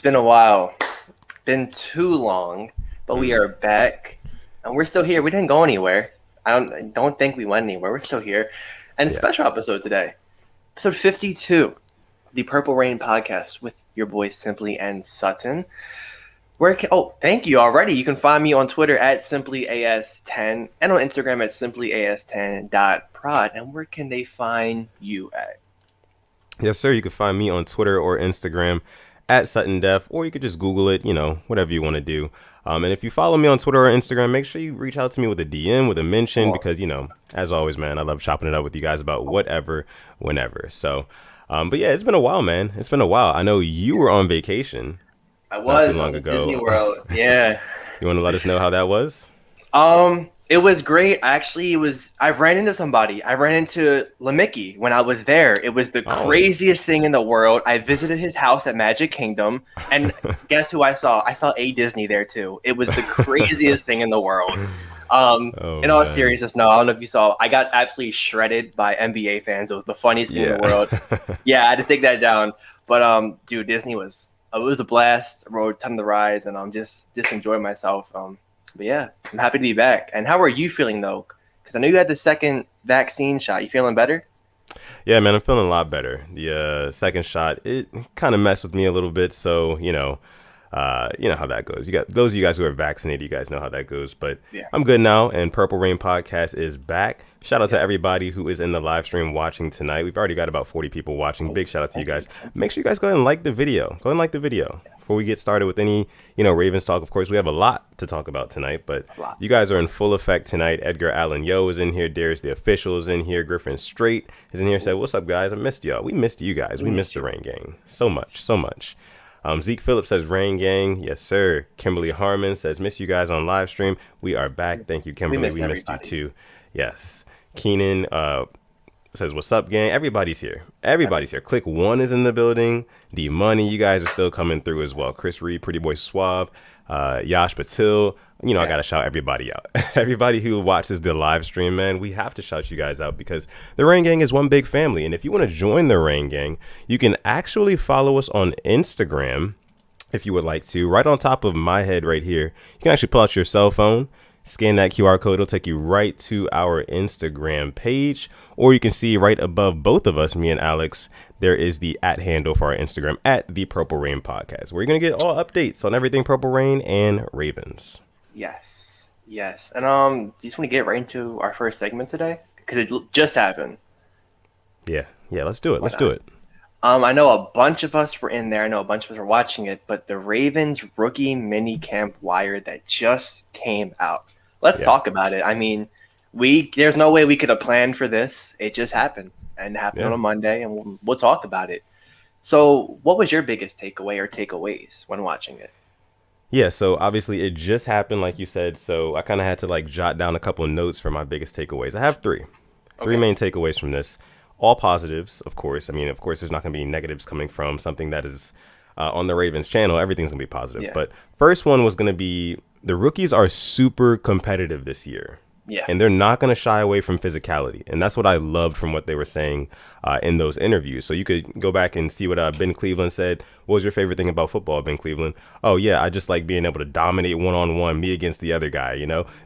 It's been a while. Been too long, but we are back, and we're still here. We didn't go anywhere. I don't think we went anywhere. We're still here, and a Yeah. special episode today, episode 52, the Purple Rain podcast with your boys Simply and Sutton. Thank you already. You can find me on Twitter at simplyas10 and on Instagram at simplyas10.prod. And where can they find you at? Yes, sir. You can find me on Twitter or Instagram at SuttonDef, or you could just Google it, whatever you want to do. And if you follow me on Twitter or Instagram, make sure you reach out to me with a DM, with a mention, because, as always, man, I love chopping it up with you guys about whatever, whenever. So, but yeah, it's been a while, man. It's been a while. I know you were on vacation. I was not too long on ago. Disney World. Yeah. You want to let us know how that was? It was great. Actually, I ran into somebody. I ran into Lamicki when I was there. It was the craziest thing in the world. I visited his house at Magic Kingdom, and guess who I saw? I saw A Disney there too. It was the craziest thing in the world. In all seriousness, no, I don't know if you saw. I got absolutely shredded by NBA fans. It was the funniest thing in the world. Yeah, I had to take that down. But dude, Disney was. It was a blast. I rode a ton of the rides, and just enjoyed myself. But yeah, I'm happy to be back. And how are you feeling though? Because I know you had the second vaccine shot. You feeling better? Yeah, man, I'm feeling a lot better. The second shot, it kind of messed with me a little bit. So you know how that goes. You got those of you guys who are vaccinated. You guys know how that goes. But yeah. I'm good now, and Purple Rain Podcast is back. Shout out to everybody who is in the live stream watching tonight. We've already got about 40 people watching. Big shout out to you guys. Make sure you guys go ahead and like the video. Go ahead and like the video before we get started with any, Ravens talk. Of course, we have a lot to talk about tonight, but you guys are in full effect tonight. Edgar Allan Yo is in here. Darius the Official is in here. Griffin Straight is in here. Said, "What's up, guys? I missed y'all. We missed you guys. We missed the Rain Gang so much, so much." Zeke Phillips says, "Rain Gang." Yes, sir. Kimberly Harmon says, "Miss you guys on live stream." We are back. Thank you, Kimberly. We missed you too. Yes. Keenan says, "What's up, gang?" Everybody's here. Everybody's here. Click One is in the building. D Money, you guys are still coming through as well. Chris Reed, Pretty Boy Suave, Yash Patil. I gotta shout everybody out. Everybody who watches the live stream, man, we have to shout you guys out because the Rain Gang is one big family. And if you want to join the Rain Gang, you can actually follow us on Instagram if you would like to. Right on top of my head right here, you can actually pull out your cell phone. Scan that QR code. It'll take you right to our Instagram page, or you can see right above both of us, me and Alex, there is the @ handle for our Instagram at the Purple Rain Podcast, where you're going to get all updates on everything Purple Rain and Ravens. Yes. And do you just want to get right into our first segment today? Because it just happened. Yeah, let's do it. Let's do it. I know a bunch of us were in there. I know a bunch of us were watching it, but the Ravens rookie minicamp wire that just came out. Let's talk about it. I mean, there's no way we could have planned for this. It just happened, and it happened on a Monday, and we'll talk about it. So what was your biggest takeaway or takeaways when watching it? Yeah, so obviously it just happened, like you said, so I kind of had to jot down a couple of notes for my biggest takeaways. I have three main takeaways from this. All positives, of course. I mean, of course, there's not going to be negatives coming from something that is on the Ravens channel. Everything's going to be positive. Yeah. But first one was going to be the rookies are super competitive this year. Yeah. And they're not going to shy away from physicality. And that's what I loved from what they were saying in those interviews. So you could go back and see what Ben Cleveland said. What was your favorite thing about football, Ben Cleveland? Oh, yeah, I just like being able to dominate one-on-one, me against the other guy,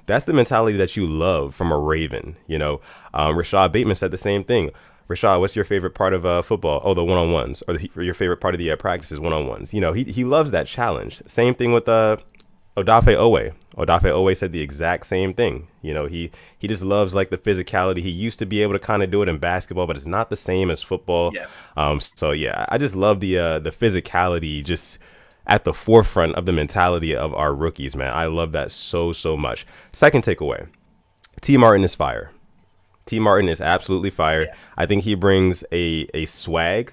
That's the mentality that you love from a Raven, Rashad Bateman said the same thing. Rashad, what's your favorite part of football? Oh, the one-on-ones, or your favorite part of the practices, one-on-ones. He loves that challenge. Same thing with Odafe Owe. Odafe Owe said the exact same thing. He just loves the physicality. He used to be able to kind of do it in basketball, but it's not the same as football. Yeah. So yeah, I just love the physicality just at the forefront of the mentality of our rookies, man. I love that so much. Second takeaway, T. Martin is fire. T. Martin is absolutely fire. Yeah. I think he brings a swag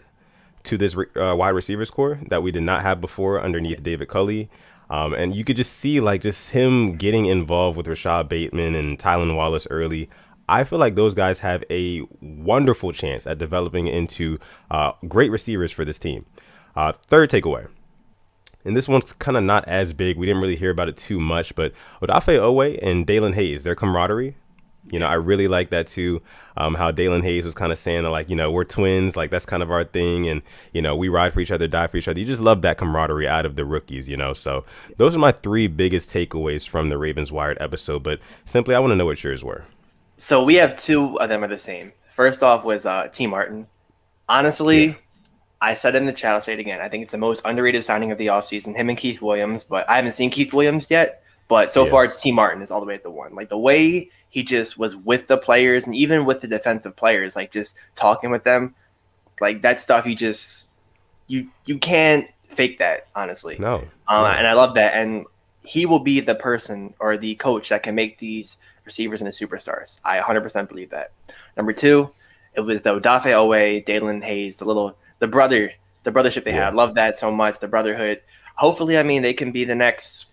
to this wide receivers core that we did not have before underneath David Culley. And you could just see just him getting involved with Rashad Bateman and Tylan Wallace early. I feel like those guys have a wonderful chance at developing into great receivers for this team. Third takeaway, and this one's kind of not as big. We didn't really hear about it too much, but Odafe Owe and Dalen Hayes, their camaraderie, I really like that too. How Dalen Hayes was kind of saying that, like, we're twins, like that's kind of our thing, and we ride for each other, die for each other. You just love that camaraderie out of the rookies, So those are my three biggest takeaways from the Ravens Wired episode. But simply, I want to know what yours were. So we have two of them are the same. First off was T. Martin. Honestly, Yeah. I said in the chat, I'll say it again. I think it's the most underrated signing of the offseason, him and Keith Williams, but I haven't seen Keith Williams yet. But so far, it's T. Martin is all the way at the one. Like the way he just was with the players and even with the defensive players, like just talking with them, like that stuff. You can't fake that, honestly. No. And I love that. And he will be the person or the coach that can make these receivers into superstars. I 100% believe that. Number two, it was the Odafe Owe, Dalen Hayes, the brothership they had. I love that so much, the brotherhood. Hopefully, they can be the next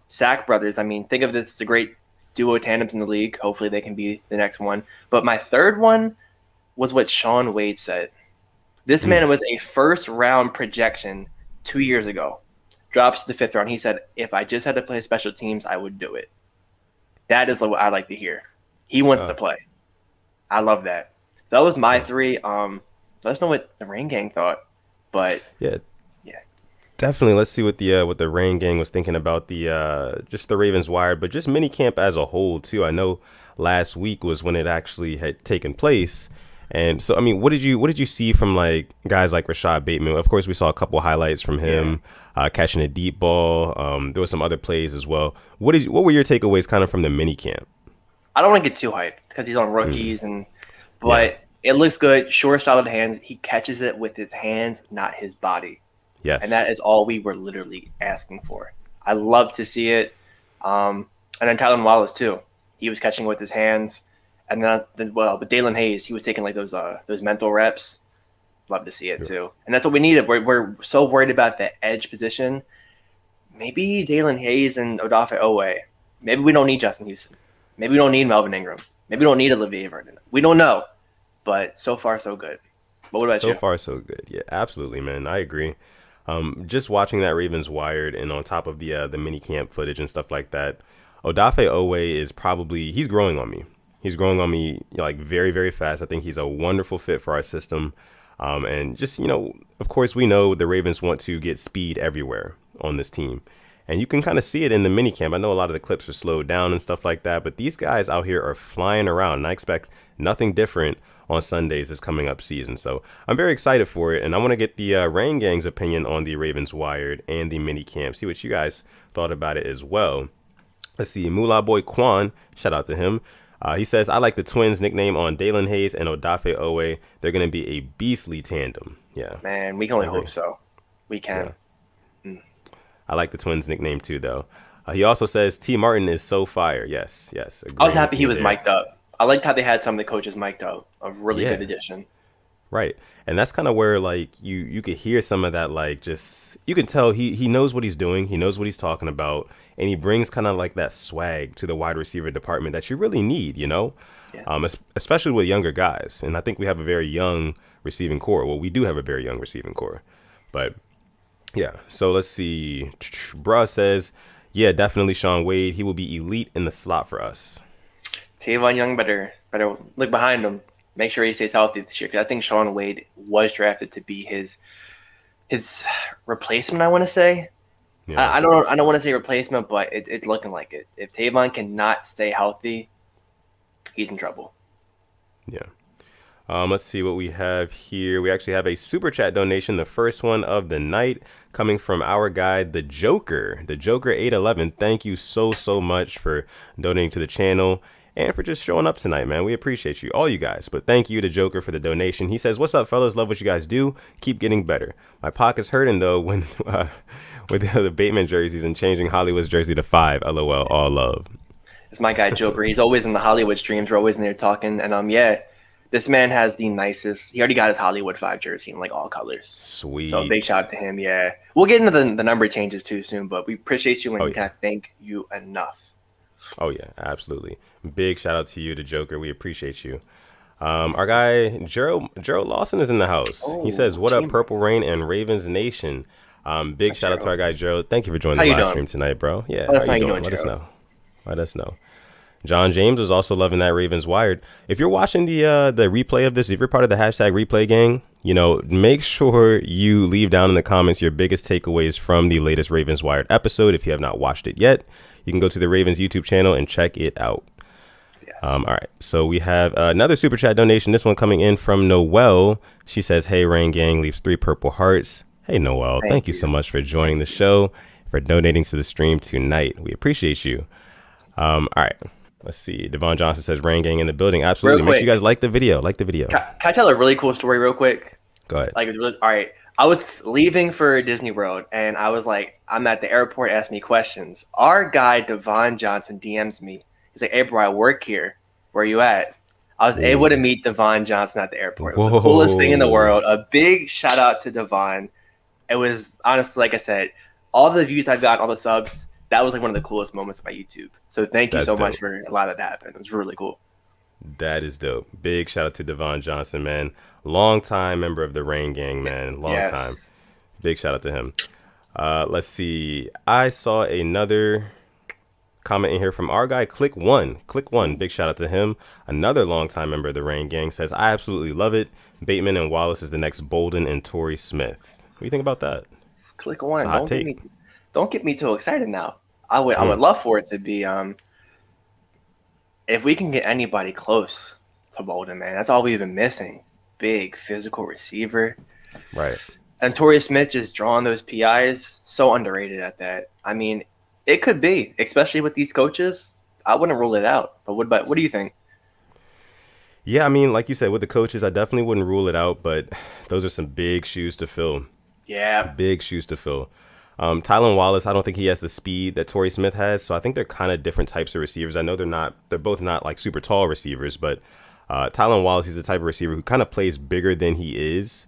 Sack brothers. Think of this as a great duo tandems in the league. Hopefully, they can be the next one. But my third one was what Shaun Wade said. This man was a first-round projection 2 years ago. Drops to the fifth round. He said, if I just had to play special teams, I would do it. That is what I like to hear. He wants to play. I love that. So that was my three. Let us know what the Rain Gang thought. But yeah, definitely. Let's see what the Rain Gang was thinking about the just the Ravens Wired, but just minicamp as a whole too. I know last week was when it actually had taken place, and so what did you see from like guys like Rashad Bateman? Of course, we saw a couple highlights from him catching a deep ball. There was some other plays as well. What were your takeaways kind of from the minicamp? I don't want to get too hyped because he's on rookies, but it looks good. Short, solid hands. He catches it with his hands, not his body. Yes. And that is all we were literally asking for. I love to see it. And then Tylen Wallace, too. He was catching with his hands. And then, with Dalen Hayes, he was taking like those mental reps. Love to see it, too. And that's what we needed. We're so worried about the edge position. Maybe Dalen Hayes and Odafe Owe. Maybe we don't need Justin Houston. Maybe we don't need Melvin Ingram. Maybe we don't need Olivier Vernon. We don't know. But so far, so good. But what about you? So far, so good. Yeah, absolutely, man. I agree. Just watching that Ravens Wired and on top of the minicamp footage and stuff like that, Odafe Owe is he's growing on me. He's growing on me like very, very fast. I think he's a wonderful fit for our system. And just, of course, we know the Ravens want to get speed everywhere on this team. And you can kind of see it in the minicamp. I know a lot of the clips are slowed down and stuff like that, but these guys out here are flying around, and I expect nothing different on Sundays this coming up season. So I'm very excited for it, and I want to get the Rain Gang's opinion on the Ravens Wired and the minicamp, see what you guys thought about it as well. Let's see, Moolah Boy Quan, shout out to him. He says, I like the Twins nickname on Dalen Hayes and Odafe Owe. They're going to be a beastly tandem. Yeah. Man, we can only hope so. We can. Yeah. I like the Twins nickname too, though. He also says T. Martin is so fire. Yes. I was happy he was mic'd up. I liked how they had some of the coaches mic'd up. A really good addition. Right. And that's kind of where like you could hear some of that, like just you can tell he knows what he's doing. He knows what he's talking about. And he brings kind of like that swag to the wide receiver department that you really need, especially with younger guys. And I think we have a very young receiving core. Well, we do have a very young receiving core. But yeah, so let's see. Bruh says, yeah, definitely Shaun Wade. He will be elite in the slot for us. Tavon Young better look behind him. Make sure he stays healthy this year. Because I think Shaun Wade was drafted to be his replacement, I want to say. Yeah. I don't want to say replacement, but it's looking like it. If Tavon cannot stay healthy, he's in trouble. Yeah. Let's see what we have here. We actually have a super chat donation, the first one of the night, coming from our guy, the Joker 811. Thank you so much for donating to the channel and for just showing up tonight, man. We appreciate you, all you guys. But thank you to Joker for the donation. He says, "What's up, fellas? Love what you guys do. Keep getting better. My pocket's hurting though when with the Bateman jerseys and changing Hollywood's jersey to 5. LOL. All love." It's my guy Joker. He's always in the Hollywood streams. We're always in there talking, and yeah. This man has the nicest. He already got his Hollywood 5 jersey in like all colors. Sweet. So big shout out to him. Yeah, we'll get into the number changes too soon, but we appreciate you and we can't thank you enough. Oh yeah, absolutely. Big shout out to you, the Joker. We appreciate you. Our guy Gerald Lawson is in the house. He says, "What up, Purple Rain and Ravens Nation?" Big shout out to our guy Gerald. Thank you for joining the live stream tonight, bro. Yeah, how you doing? Let us know. John James was also loving that Ravens Wired. If you're watching the replay of this, if you're part of the hashtag replay gang, make sure you leave down in the comments your biggest takeaways from the latest Ravens Wired episode. If you have not watched it yet, you can go to the Ravens YouTube channel and check it out. Yes. All right. So we have another super chat donation. This one coming in from Noelle. She says, "Hey, Rain Gang," leaves 3 purple hearts. Hey, Noelle, thank you so much for joining the show, for donating to the stream tonight. We appreciate you. All right. Let's see. Devon Johnson says, "Rain Gang in the building." Absolutely. Make sure you guys like the video. Can I tell a really cool story real quick? Go ahead. All right. I was leaving for Disney World, and I was like, I'm at the airport, ask me questions. Our guy, Devon Johnson, DMs me. He's like, "Hey, bro, I work here. Where are you at?" I was able to meet Devon Johnson at the airport. It was the coolest thing in the world. A big shout out to Devon. It was honestly, like I said, all the views I've gotten, all the subs, that was like one of the coolest moments of my YouTube. So thank you so much for allowing that to happen. It was really cool. That is dope. Big shout out to Devon Johnson, man. Long time member of the Rain Gang, man. Long time. Big shout out to him. Let's see. I saw another comment in here from our guy, Click One. Big shout out to him. Another longtime member of the Rain Gang says, "I absolutely love it. Bateman and Wallace is the next Bolden and Torrey Smith." What do you think about that? Click One. Don't get me too excited now. I would love for it to be if we can get anybody close to Bolden, man. That's all we've been missing. Big physical receiver. Right. And Torrey Smith just drawing those PIs, so underrated at that. I mean, it could be, especially with these coaches. I wouldn't rule it out. But what do you think? Yeah, I mean, like you said, with the coaches, I definitely wouldn't rule it out, but those are some big shoes to fill. Yeah. Big shoes to fill. Tylan Wallace, I don't think he has the speed that Torrey Smith has, so I think they're kind of different types of receivers. I know they're both not like super tall receivers, but Tylan Wallace, he's the type of receiver who kind of plays bigger than he is.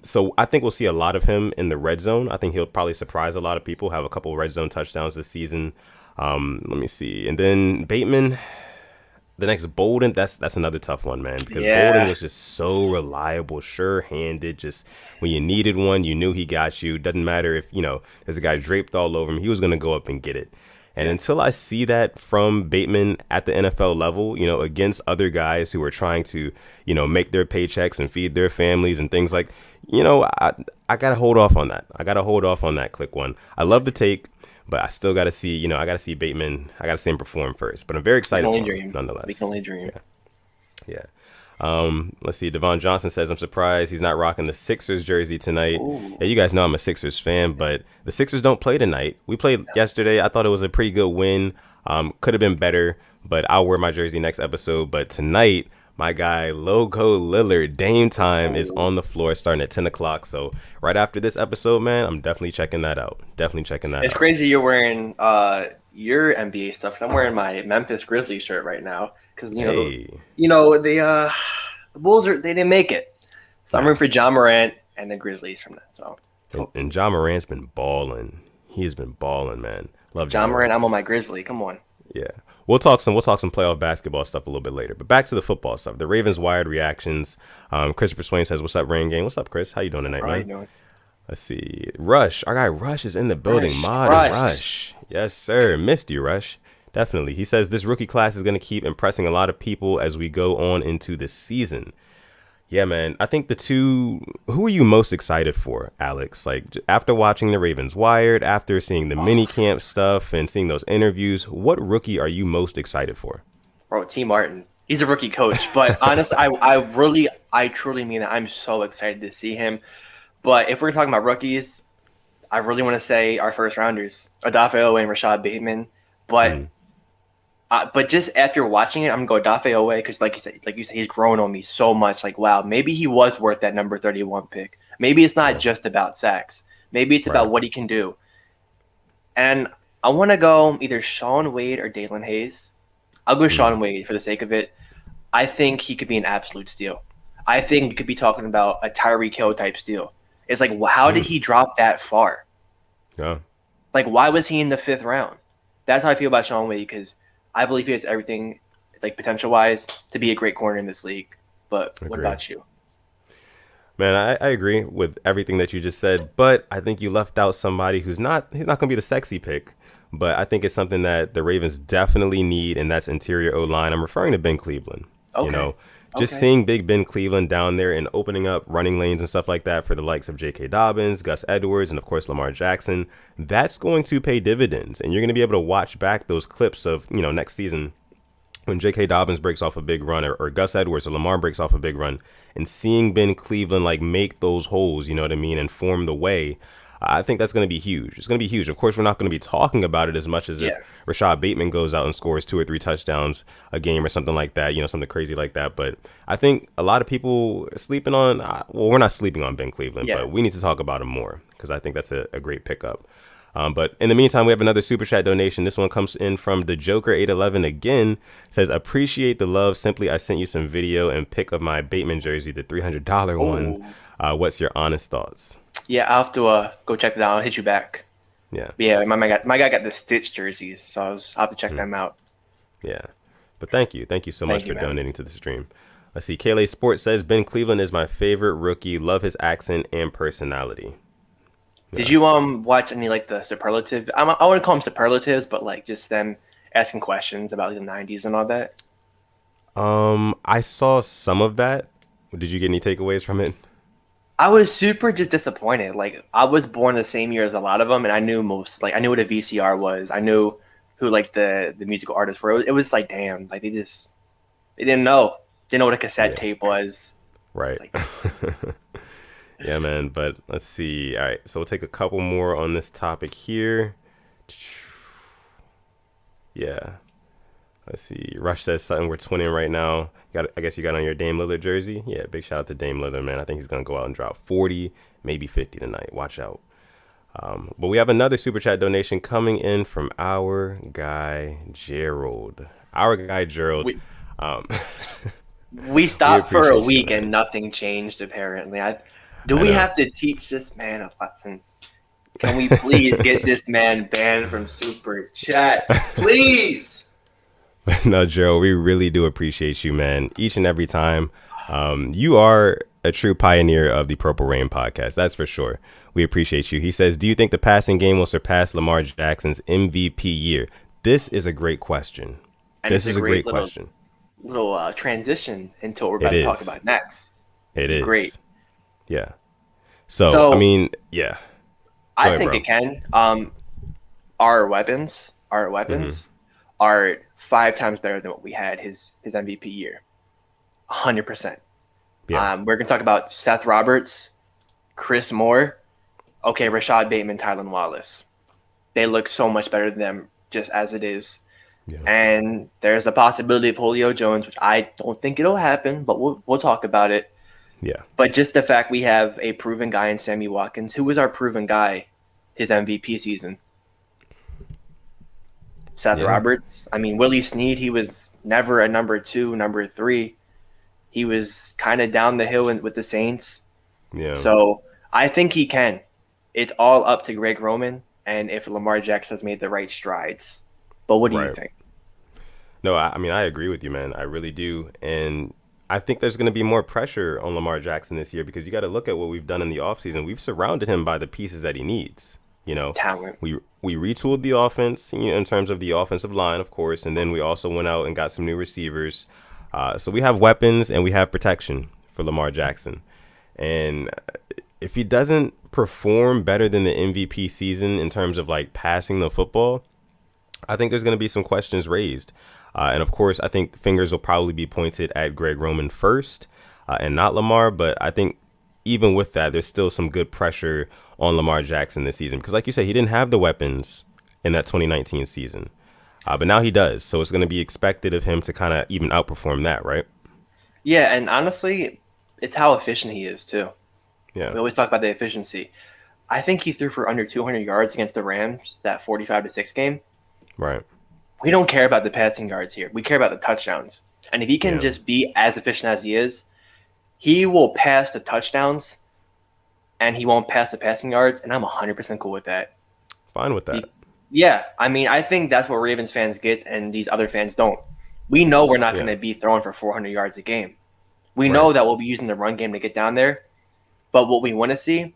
So I think we'll see a lot of him in the red zone. I think he'll probably surprise a lot of people, have a couple red zone touchdowns this season. Let me see. And then Bateman, the next Bolden, that's another tough one, man, because Bolden was just so reliable, sure-handed. Just when you needed one, you knew he got you. Doesn't matter if, there's a guy draped all over him. He was going to go up and get it. And until I see that from Bateman at the NFL level, against other guys who are trying to, make their paychecks and feed their families and things like, I got to hold off on that. Click One. I love the take, but I still got to see, I got to see Bateman. I got to see him perform first. But I'm very excited for him, nonetheless. We can only dream. Yeah. Let's see. Devon Johnson says, "I'm surprised he's not rocking the Sixers jersey tonight." Yeah, you guys know I'm a Sixers fan, but the Sixers don't play tonight. We played yesterday. I thought it was a pretty good win. Could have been better, but I'll wear my jersey next episode. But tonight, my guy Logo Lillard, Dame time, is on the floor starting at 10 o'clock. So right after this episode, man, I'm definitely checking that out. It's crazy you're wearing your NBA stuff, 'cause I'm wearing my Memphis Grizzlies shirt right now. Because the Bulls they didn't make it, so I'm rooting for Ja Morant and the Grizzlies from that. So and Ja Morant's been balling. He has been balling, man. Love Ja Morant. I'm on my Grizzly. Come on. Yeah, we'll talk some playoff basketball stuff a little bit later. But back to the football stuff. The Ravens Wired reactions. Christopher Swain says, "What's up, Rain Gang? What's up, Chris? How you doing tonight, man?" How you doing? Let's see. Rush, our guy Rush is in the building. Rush. Yes, sir. Missed you, Rush. Definitely. He says this rookie class is going to keep impressing a lot of people as we go on into the season. Yeah, man. I think who are you most excited for, Alex? Like, after watching the Ravens Wired, after seeing the MINICAMP stuff and seeing those interviews, what rookie are you most excited for? Bro, T. Martin. He's a rookie coach, but honestly, I truly mean that. I'm so excited to see him. But if we're talking about rookies, I really want to say our first rounders, Odafe and Rashad Bateman. But just after watching it, I'm gonna go Odafe Owe because, like you said, he's grown on me so much. Like, wow, maybe he was worth that number 31 pick. Maybe it's not just about sacks. Maybe it's about what he can do. And I want to go either Sean Wade or Dalen Hayes. I'll go Sean Wade for the sake of it. I think he could be an absolute steal. I think we could be talking about a Tyreek Hill type steal. It's like, how did he drop that far? Yeah. Like, why was he in the 5th round? That's how I feel about Sean Wade because I believe he has everything, like potential-wise, to be a great corner in this league. But what about you? Man, I agree with everything that you just said, but I think you left out somebody he's not going to be the sexy pick, but I think it's something that the Ravens definitely need, and that's interior O-line. I'm referring to Ben Cleveland. You Okay. know, just Okay. seeing Big Ben Cleveland down there and opening up running lanes and stuff like that for the likes of J.K. Dobbins, Gus Edwards, and of course Lamar Jackson, that's going to pay dividends. And you're going to be able to watch back those clips of, next season when J.K. Dobbins breaks off a big run, or Gus Edwards or Lamar breaks off a big run, and seeing Ben Cleveland like make those holes, you know what I mean, and form the way. I think that's going to be huge. It's going to be huge. Of course, we're not going to be talking about it as much as if Yeah. Rashad Bateman goes out and scores 2 or 3 touchdowns a game or something like that, something crazy like that. But I think a lot of people are sleeping on, well, we're not sleeping on Ben Cleveland, Yeah. but we need to talk about him more because I think that's a great pickup. But in the meantime, we have another super chat donation. This one comes in from the Joker 811 again. Says, appreciate the love. Simply, I sent you some video and pic of my Bateman jersey, the $300 one. What's your honest thoughts? Yeah, I'll have to go check that out. I'll hit you back. Yeah. But yeah, my guy got the Stitch jerseys, so I'll have to check them out. Yeah. But thank you so much for man. donating to the stream. Let's see. Kayla Sports says, Ben Cleveland is my favorite rookie. Love his accent and personality. Did you watch any like the superlative? I wouldn't call them superlatives, but like just them asking questions about the '90s and all that. I saw some of that. Did you get any takeaways from it? I was super just disappointed. Like I was born the same year as a lot of them, and I knew I knew what a VCR was. I knew who like the musical artists were. It was like damn, like they didn't know what a cassette tape was. Right. Like, yeah, man. But let's see. All right. So we'll take a couple more on this topic here. Yeah. Let's see. Rush says something. We're twinning right now. I guess you got on your Dame Lillard jersey. Yeah. Big shout out to Dame Lillard, man. I think he's going to go out and drop 40, maybe 50 tonight. Watch out. But we have another super chat donation coming in from our guy, Gerald. We stopped for a week and nothing changed, apparently. We have to teach this man a lesson? Can we please get this man banned from Super Chats? Please! No, Gerald, we really do appreciate you, man. Each and every time. You are a true pioneer of the Purple Rain podcast. That's for sure. We appreciate you. He says, do you think the passing game will surpass Lamar Jackson's MVP year? This is a great question. And this is a great question. Little transition into what we're about to talk about next. It is great. Yeah. So I mean, yeah. I think it can. Our weapons are 5 times better than what we had his MVP year. 100%. Yeah. We're gonna talk about Seth Roberts, Chris Moore, Rashad Bateman, Tylan Wallace. They look so much better than them just as it is. Yeah. And there's a possibility of Julio Jones, which I don't think it'll happen, but we'll talk about it. Yeah. But just the fact we have a proven guy in Sammy Watkins, who was our proven guy his MVP season. Seth Roberts. I mean, Willie Snead, he was never a number 2, number 3. He was kind of down the hill with the Saints. Yeah. So I think he can. It's all up to Greg Roman and if Lamar Jackson has made the right strides. But what do you think? No, I mean, I agree with you, man. I really do. And I think there's going to be more pressure on Lamar Jackson this year because you got to look at what we've done in the offseason. We've surrounded him by the pieces that he needs. Talent. We retooled the offense, in terms of the offensive line, of course, and then we also went out and got some new receivers. So we have weapons and we have protection for Lamar Jackson. And if he doesn't perform better than the MVP season in terms of like passing the football, I think there's going to be some questions raised. And of course, I think fingers will probably be pointed at Greg Roman first and not Lamar. But I think even with that, there's still some good pressure on Lamar Jackson this season. Because like you said, he didn't have the weapons in that 2019 season. But now he does. So it's going to be expected of him to kind of even outperform that, right? Yeah, and honestly, it's how efficient he is, too. Yeah. We always talk about the efficiency. I think he threw for under 200 yards against the Rams, that 45-6 game. Right. We don't care about the passing yards here. We care about the touchdowns. And if he can just be as efficient as he is, he will pass the touchdowns and he won't pass the passing yards, and I'm 100% cool with that. Fine with that. Yeah, I mean, I think that's what Ravens fans get and these other fans don't. We know we're not going to be throwing for 400 yards a game. We know that we'll be using the run game to get down there, but what we want to see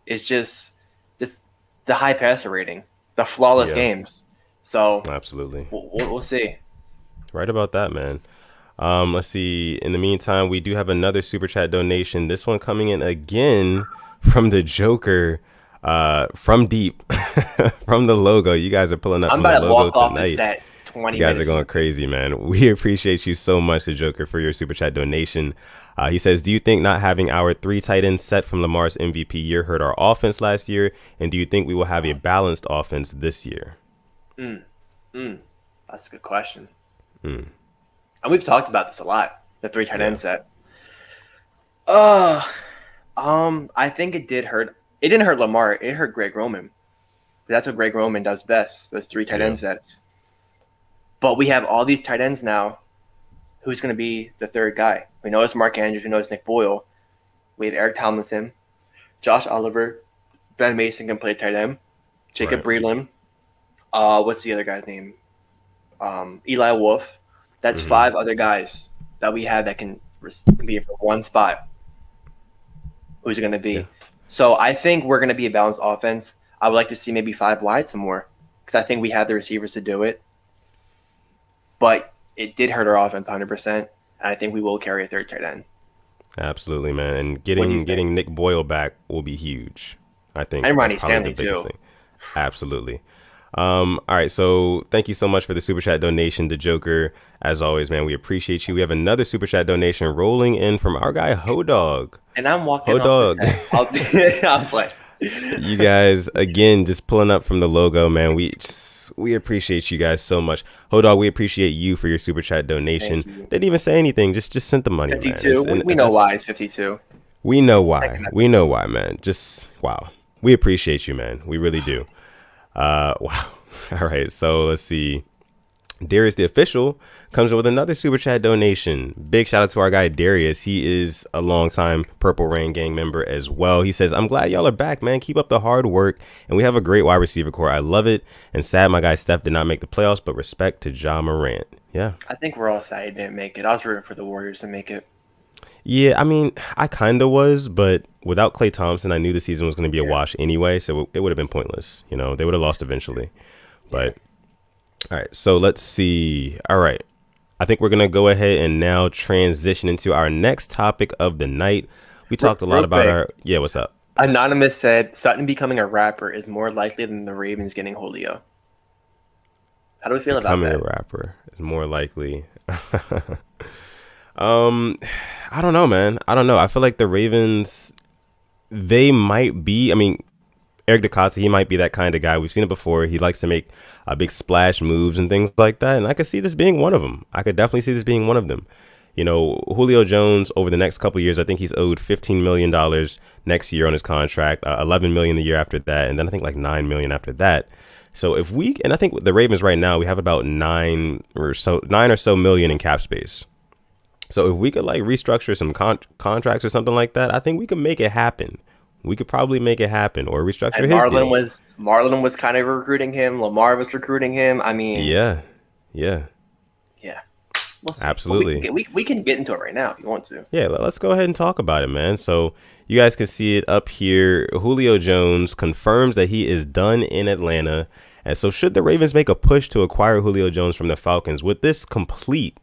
is just the high passer rating, the flawless games. So Absolutely. we'll see. Right about that, man. Let's see. In the meantime, we do have another super chat donation. This one coming in again from the Joker, from deep, from the logo. You guys are pulling up I'm from the about to logo walk off the tonight. set You 20 guys are minutes. going crazy, man. We appreciate you so much, the Joker, for your super chat donation. He says, "Do you think not having our 3 tight ends set from Lamar's MVP year hurt our offense last year? And do you think we will have a balanced offense this year?" That's a good question. And we've talked about this a lot. The 3 tight Yeah. end set. Uh, I think it did hurt. It didn't hurt Lamar. It hurt Greg Roman. That's what Greg Roman does best. Those 3 tight Yeah. end sets. But we have all these tight ends now. Who's going to be the third guy? We know it's Mark Andrews. We know it's Nick Boyle. We have Eric Tomlinson, Josh Oliver, Ben Mason can play tight end, Jacob Right. Breland. What's the other guy's name? Eli Wolf. That's Mm-hmm. 5 other guys that we have that can compete for one spot. Who's it going to be? Yeah. So I think we're going to be a balanced offense. I would like to see maybe 5 wide some more because I think we have the receivers to do it. But it did hurt our offense 100%. And I think we will carry a third tight end. Absolutely, man. And What do you getting think? Nick Boyle back will be huge. I think And Ronnie that's probably Stanley, the biggest too. thing. Absolutely. All right, so thank you so much for the super chat donation to Joker. As always, man, we appreciate you. We have another super chat donation rolling in from our guy Hodog. And I'm walking off the Hodog. set. I'll play. You guys again just pulling up from the logo, man. We appreciate you guys so much. Hodog, we appreciate you for your super chat donation. Thank you. Didn't even say anything, just sent the money, man. 52. And We know that's- why it's 52. We know why. We know why, man. Just wow. We appreciate you, man. We really do. Wow. All right. So let's see. Darius the official comes in with another super chat donation. Big shout out to our guy Darius. He is a longtime Purple Rain Gang member as well. He says, "I'm glad y'all are back, man. Keep up the hard work. And we have a great wide receiver core. I love it. And sad my guy Steph did not make the playoffs, but respect to Ja Morant." Yeah. I think we're all sad he didn't make it. I was rooting for the Warriors to make it. Yeah, I mean, I kind of was, but without Klay Thompson, I knew the season was going to be a wash anyway, so it would have been pointless. You know, they would have lost eventually. But, all right, so let's see. All right, I think we're going to go ahead and now transition into our next topic of the night. We talked a lot real about quick. our... Yeah, what's up? Anonymous said Sutton becoming a rapper is more likely than the Ravens getting Julio. How do we feel about Becoming a that? rapper is more likely. I don't know, man. I don't know. I feel like the Ravens, they might be. I mean, Eric DeCosta, he might be that kind of guy. We've seen it before. He likes to make big splash moves and things like that. And I could see this being one of them. I could definitely see this being one of them. You know, Julio Jones over the next couple of years, I think he's owed $15 million next year on his contract, $11 million the year after that, and then I think like $9 million after that. So if we, and I think with the Ravens right now, we have about nine or so million in cap space. So if we could like restructure some contracts or something like that, I think we could make it happen. We could probably make it happen or restructure And his deal. Marlon was kind of recruiting him. Lamar was recruiting him. I mean, Yeah. yeah. We'll see. But Absolutely. we can get into it right now if you want to. Yeah, let's go ahead and talk about it, man. So you guys can see it up here. Julio Jones confirms that he is done in Atlanta. And so should the Ravens make a push to acquire Julio Jones from the Falcons, would this complete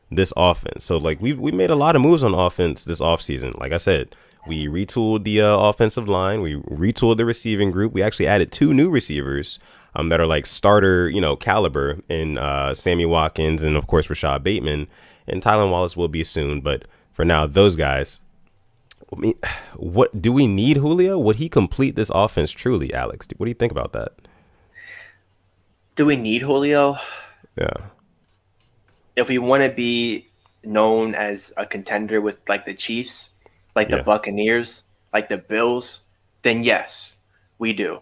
this offense? So like we made a lot of moves on offense this offseason. Like I said, we retooled the offensive line. We retooled the receiving group. We actually added 2 new receivers that are like starter, caliber in Sammy Watkins and of course Rashad Bateman, and Tylan Wallace will be soon. But for now, those guys. I mean, what do we need Julio? Would he complete this offense truly, Alex? What do you think about that? Do we need Julio? Yeah. If we want to be known as a contender with like the Chiefs, like the Yeah. Buccaneers, like the Bills, then yes, we do.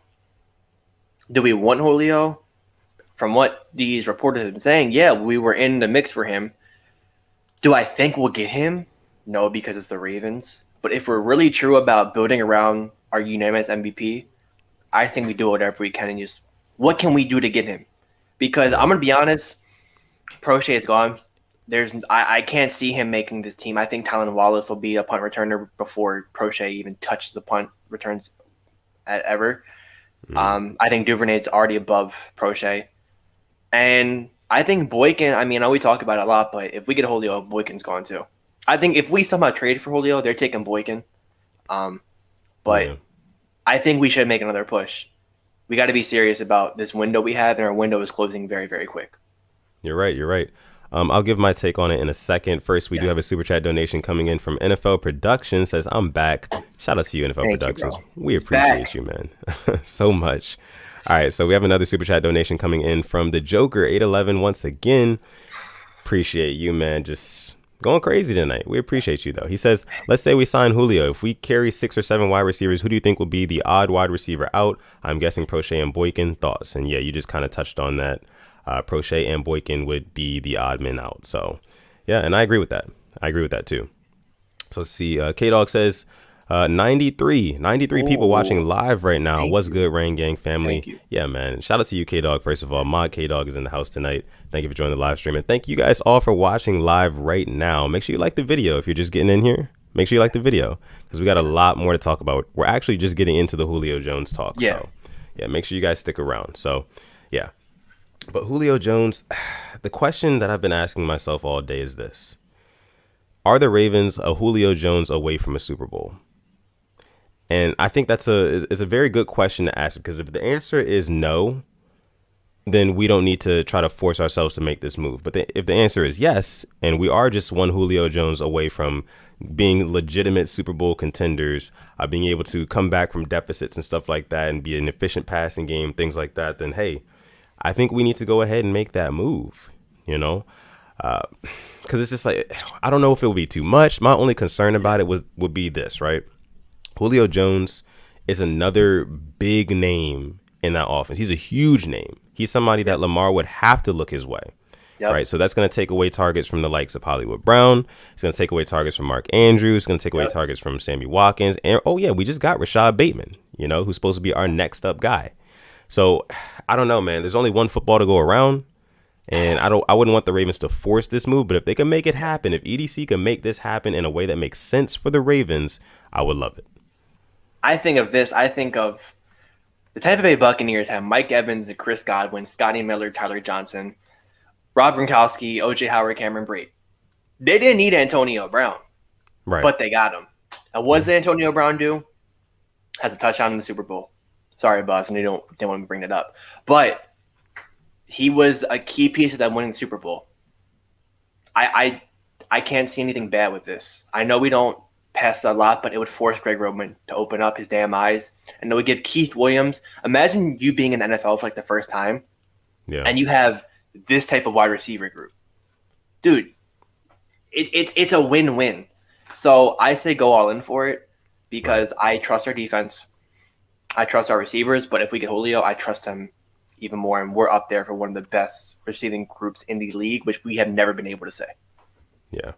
Do we want Julio? From what these reporters have been saying, yeah, we were in the mix for him. Do I think we'll get him? No, because it's the Ravens. But if we're really true about building around our unanimous MVP, I think we do whatever we can and just what can we do to get him? Because I'm gonna be honest, Prochet is gone. I can't see him making this team. I think Tylan Wallace will be a punt returner before Prochet even touches the punt returns ever. I think Duvernay's already above Prochet. And I think Boykin, I know we talk about it a lot, but if we get Julio, Boykin's gone too. I think if we somehow trade for Julio, they're taking Boykin. Yeah. But I think we should make another push. We got to be serious about this window we have, and our window is closing very, very quick. You're right. You're right. I'll give my take on it in a second. First, we do have a super chat donation coming in from NFL Productions. Says, I'm back. Shout out to you, NFL Productions. We appreciate you, man, so much. All right, so we have another super chat donation coming in from the Joker 811 once again. Appreciate you, man. Just going crazy tonight. We appreciate you, though. He says, let's say we sign Julio. If we carry 6 or 7 wide receivers, who do you think will be the odd wide receiver out? I'm guessing Prochet and Boykin. Thoughts? And yeah, you just kind of touched on that. Prochet and Boykin would be the odd men out. So yeah, and I agree with that. I agree with that too. So let's see. K-Dog says 93 people watching live right now. What's good, Rain Gang family? Yeah, man. Shout out to you, K-Dog. First of all, Mod K-Dog is in the house tonight. Thank you for joining the live stream. And thank you guys all for watching live right now. Make sure you like the video if you're just getting in here. Make sure you like the video because we got a lot more to talk about. We're actually just getting into the Julio Jones talk. Yeah. So yeah, make sure you guys stick around. So yeah. But Julio Jones, the question that I've been asking myself all day is this. Are the Ravens a Julio Jones away from a Super Bowl? And I think that's a very good question to ask, because if the answer is no, then we don't need to try to force ourselves to make this move. But if the answer is yes, and we are just one Julio Jones away from being legitimate Super Bowl contenders, being able to come back from deficits and stuff like that and be an efficient passing game, things like that, then hey, I think we need to go ahead and make that move, you know, because it's just like, I don't know if it would be too much. My only concern about it would be this, right? Julio Jones is another big name in that offense. He's a huge name. He's somebody that Lamar would have to look his way. Yep. Right. So that's going to take away targets from the likes of Hollywood Brown. It's going to take away targets from Mark Andrews. It's going to take away targets from Sammy Watkins. And oh, yeah, we just got Rashad Bateman, you know, who's supposed to be our next up guy. So I don't know, man. There's only one football to go around, and I wouldn't want the Ravens to force this move. But if they can make it happen, if EDC can make this happen in a way that makes sense for the Ravens, I would love it. I think of this. I think of the Tampa Bay Buccaneers have Mike Evans and Chris Godwin, Scotty Miller, Tyler Johnson, Rob Gronkowski, OJ Howard, Cameron Brate. They didn't need Antonio Brown, right? But they got him. And what does Antonio Brown do? Has a touchdown in the Super Bowl. Sorry, boss, and didn't want to bring that up. But he was a key piece of them winning the Super Bowl. I can't see anything bad with this. I know we don't pass a lot, but it would force Greg Roman to open up his damn eyes. And it would give Keith Williams – imagine you being in the NFL for like the first time, and you have this type of wide receiver group. Dude, it's a win-win. So I say go all in for it because I trust our defense. I trust our receivers, but if we get Julio, I trust them even more, and we're up there for one of the best receiving groups in the league, which we have never been able to say. Yeah.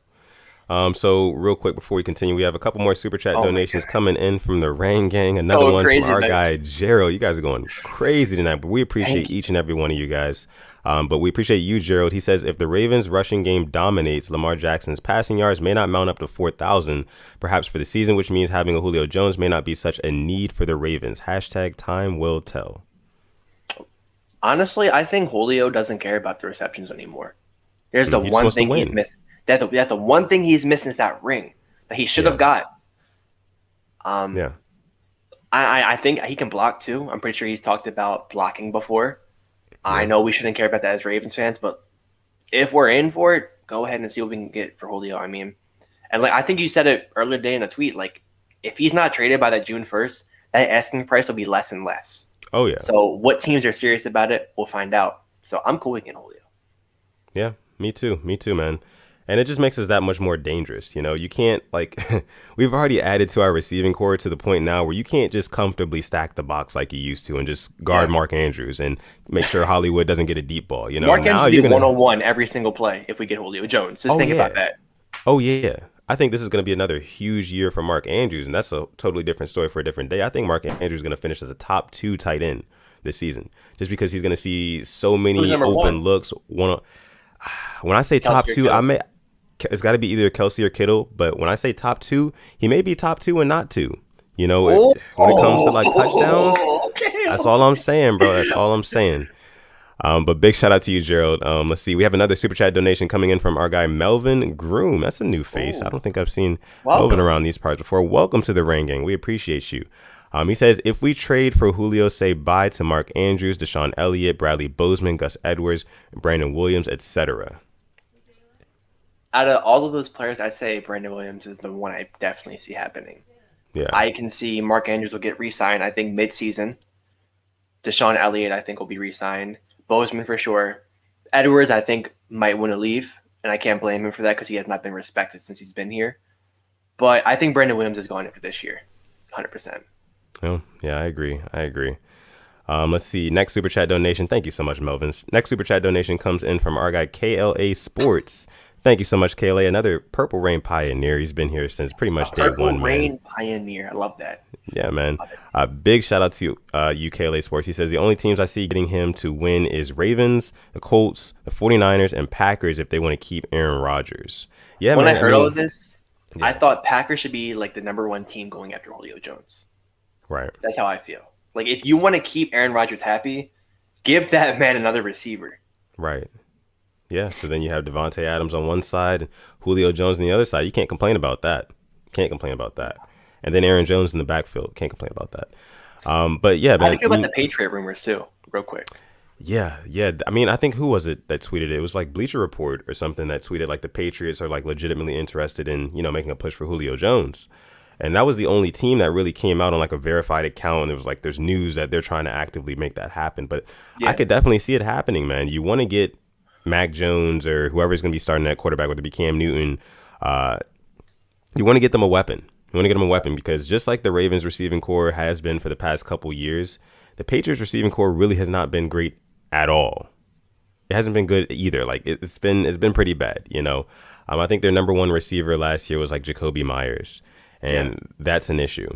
So real quick before we continue, we have a couple more super chat donations coming in from the Rain Gang. Another one from our guy Gerald. You guys are going crazy tonight, but we appreciate each and every one of you guys. But we appreciate you, Gerald. He says if the Ravens rushing game dominates, Lamar Jackson's passing yards may not mount up to 4,000 perhaps for the season, which means having a Julio Jones may not be such a need for the Ravens. # time will tell. Honestly, I think Julio doesn't care about the receptions anymore. There's the one thing he's missing. That's the one thing he's missing is that ring that he should have got. I think he can block too. I'm pretty sure he's talked about blocking before. I know we shouldn't care about that as Ravens fans, but if we're in for it, go ahead and see what we can get for Julio. I mean, and like I think you said it earlier today in a tweet, like if he's not traded by that June 1st, that asking price will be less and less. Oh yeah. So what teams are serious about it, we'll find out. So I'm cool with getting Julio. Yeah, me too, man. And it just makes us that much more dangerous. You know, you can't we've already added to our receiving core to the point now where you can't just comfortably stack the box like you used to and just guard Mark Andrews and make sure Hollywood doesn't get a deep ball. You know, Mark Andrews will be 101 every single play if we get Julio Jones. Just think about that. Oh, yeah. I think this is going to be another huge year for Mark Andrews, and that's a totally different story for a different day. I think Mark Andrews is going to finish as a top 2 tight end this season just because he's going to see so many open looks. When I say top 2, it's got to be either Kelsey or Kittle, but when I say top 2, he may be top 2 and not 2. You know, when it comes to like touchdowns, that's all I'm saying, bro. That's all I'm saying. But big shout out to you, Gerald. Let's see. We have another super chat donation coming in from our guy Melvin Groom. That's a new face. I Oh, don't think I've seen Melvin welcome. around these parts before. Welcome to the Rain Gang. We appreciate you. He says, if we trade for Julio, say bye to Mark Andrews, Deshaun Elliott, Bradley Bozeman, Gus Edwards, Brandon Williams, etc. Out of all of those players, I say Brandon Williams is the one I definitely see happening. Yeah. I can see Mark Andrews will get re-signed, I think, mid-season. Deshaun Elliott, I think, will be re-signed. Bozeman for sure. Edwards, I think, might want to leave, and I can't blame him for that because he has not been respected since he's been here. But I think Brandon Williams is going after this year, 100%. Oh, yeah, I agree. Let's see. Next super chat donation. Thank you so much, Melvin. Next super chat donation comes in from our guy KLA Sports. Thank you so much, KLA. Another Purple Rain pioneer. He's been here since pretty much day Purple one, Rain man. pioneer. I love that. Yeah, man. Big shout out to you, KLA Sports. He says the only teams I see getting him to win is Ravens, the Colts, the 49ers, and Packers if they want to keep Aaron Rodgers. Yeah, When man. I heard all of this, yeah. I thought Packers should be like the number one team going after Julio Jones. Right. That's how I feel. Like, if you want to keep Aaron Rodgers happy, give that man another receiver. Right. Yeah. So then you have Devontae Adams on one side and Julio Jones on the other side. You can't complain about that. And then Aaron Jones in the backfield. Can't complain about that. But yeah, man. How do you feel about the Patriot rumors too? Real quick. Yeah. I mean, I think who was it that tweeted it? It was like Bleacher Report or something that tweeted like the Patriots are like legitimately interested in, making a push for Julio Jones. And that was the only team that really came out on like a verified account. And it was like there's news that they're trying to actively make that happen. But Yeah. I could definitely see it happening, man. You want to get Mac Jones or whoever's going to be starting at quarterback, whether it be Cam Newton. You want to get them a weapon. Because just like the Ravens receiving core has been for the past couple years, the Patriots receiving core really has not been great at all. It hasn't been good either. Like it's been pretty bad, I think their number one receiver last year was like Jacoby Myers. And that's an issue.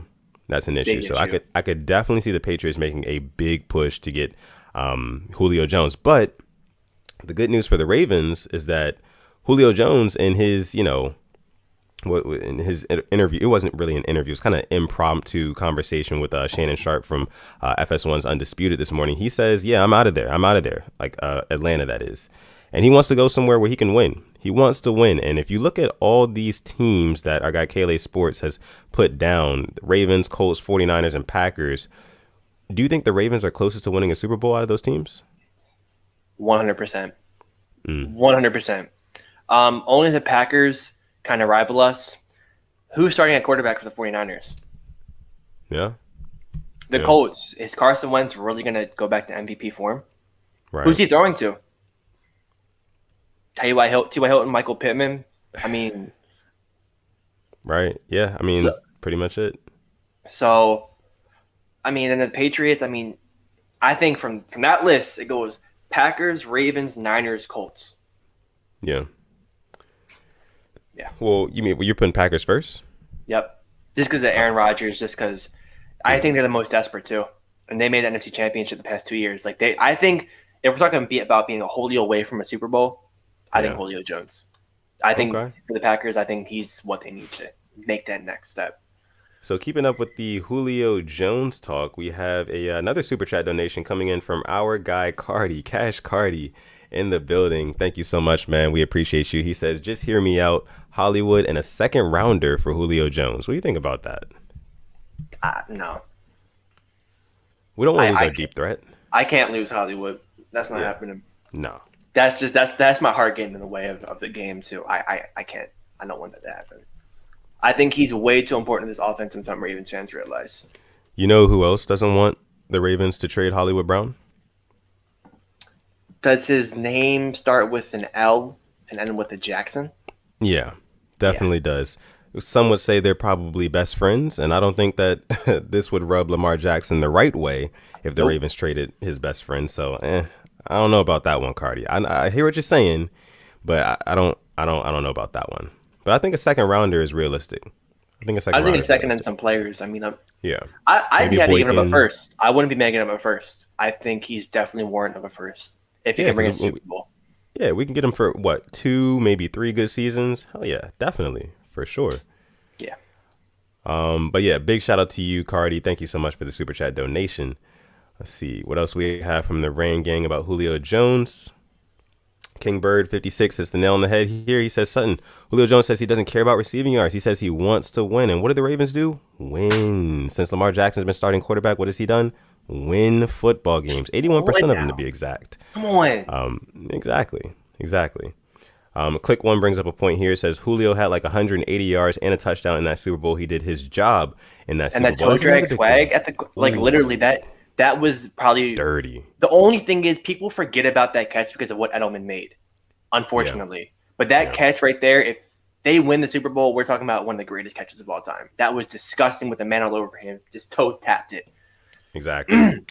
So I could definitely see the Patriots making a big push to get Julio Jones. But the good news for the Ravens is that Julio Jones in his, in his interview, it wasn't really an interview. It was kind of impromptu conversation with Shannon Sharpe from FS1's Undisputed this morning. He says, yeah, I'm out of there. Like Atlanta, that is. And he wants to go somewhere where he can win. He wants to win. And if you look at all these teams that our guy KLA Sports has put down, the Ravens, Colts, 49ers, and Packers, do you think the Ravens are closest to winning a Super Bowl out of those teams? 100%. 100%. Only the Packers kind of rival us. Who's starting at quarterback for the 49ers? Yeah. The Colts. Is Carson Wentz really going to go back to MVP form? Right. Who's he throwing to? T.Y. Hilton, Michael Pittman. I mean, right. Yeah. I mean, pretty much it. So, I mean, and the Patriots, I think from that list, it goes Packers, Ravens, Niners, Colts. Yeah. Yeah. Well, you're putting Packers first? Yep. Just because of Aaron Rodgers, just because I think they're the most desperate too. And they made the NFC Championship the past 2 years. I think if we're talking about being a Julio away from a Super Bowl, I think Julio Jones. I think for the Packers, I think he's what they need to make that next step. So keeping up with the Julio Jones talk, we have another super chat donation coming in from our guy Cardi, Cash Cardi, in the building. Thank you so much, man. We appreciate you. He says, just hear me out, Hollywood, and a second rounder for Julio Jones. What do you think about that? No. We don't want to lose our deep threat. I can't lose Hollywood. That's not happening. No. That's my heart getting in the way of the game too. I can't. I don't want that to happen. I think he's way too important to this offense, and some Ravens fans realize. You know who else doesn't want the Ravens to trade Hollywood Brown? Does his name start with an L and end with a Jackson? Yeah, definitely does. Some would say they're probably best friends, and I don't think that this would rub Lamar Jackson the right way if the Ravens traded his best friend. So, I don't know about that one, Cardi. I hear what you're saying, but I don't know about that one. But I think a second rounder is realistic. I think a second and some players. I'd be happy to give him a first. I wouldn't be making him a first. I think he's definitely warrant of a first if he can bring us a Super Bowl. Yeah, we can get him for 2, maybe 3 good seasons. Hell yeah, definitely, for sure. Yeah. But yeah, big shout out to you, Cardi. Thank you so much for the super chat donation. Let's see what else we have from the Rain Gang about Julio Jones. King Bird 56 hits the nail on the head here. He says, Sutton, Julio Jones says he doesn't care about receiving yards. He says he wants to win. And what do the Ravens do? Win. Since Lamar Jackson's been starting quarterback, what has he done? Win football games. 81% of them to be exact. Come on. Exactly. Click One brings up a point here. It says Julio had like 180 yards and a touchdown in that Super Bowl. He did his job in that Super Bowl. And that toe drag swag at the literally that was probably dirty. The only thing is people forget about that catch because of what Edelman made, unfortunately. Yeah. But that catch right there, if they win the Super Bowl, we're talking about one of the greatest catches of all time. That was disgusting with the man all over him. Just toe tapped it. Exactly.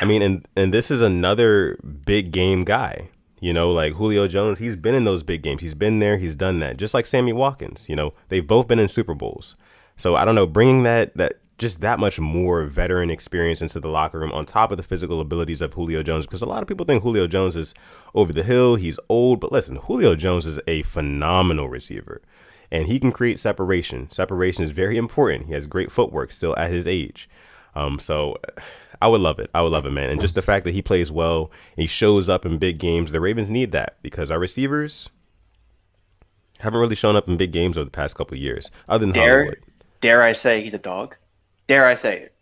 I mean, and this is another big game guy. You know, like Julio Jones, he's been in those big games. He's been there. He's done that. Just like Sammy Watkins, you know, they've both been in Super Bowls. So I don't know, bringing that just that much more veteran experience into the locker room on top of the physical abilities of Julio Jones, because a lot of people think Julio Jones is over the hill. He's old. But listen, Julio Jones is a phenomenal receiver and he can create separation. Separation is very important. He has great footwork still at his age. So I would love it. I would love it, man. And just the fact that he plays well, he shows up in big games. The Ravens need that because our receivers haven't really shown up in big games over the past couple of years, other than Hollywood. Dare I say he's a dog? Dare I say it?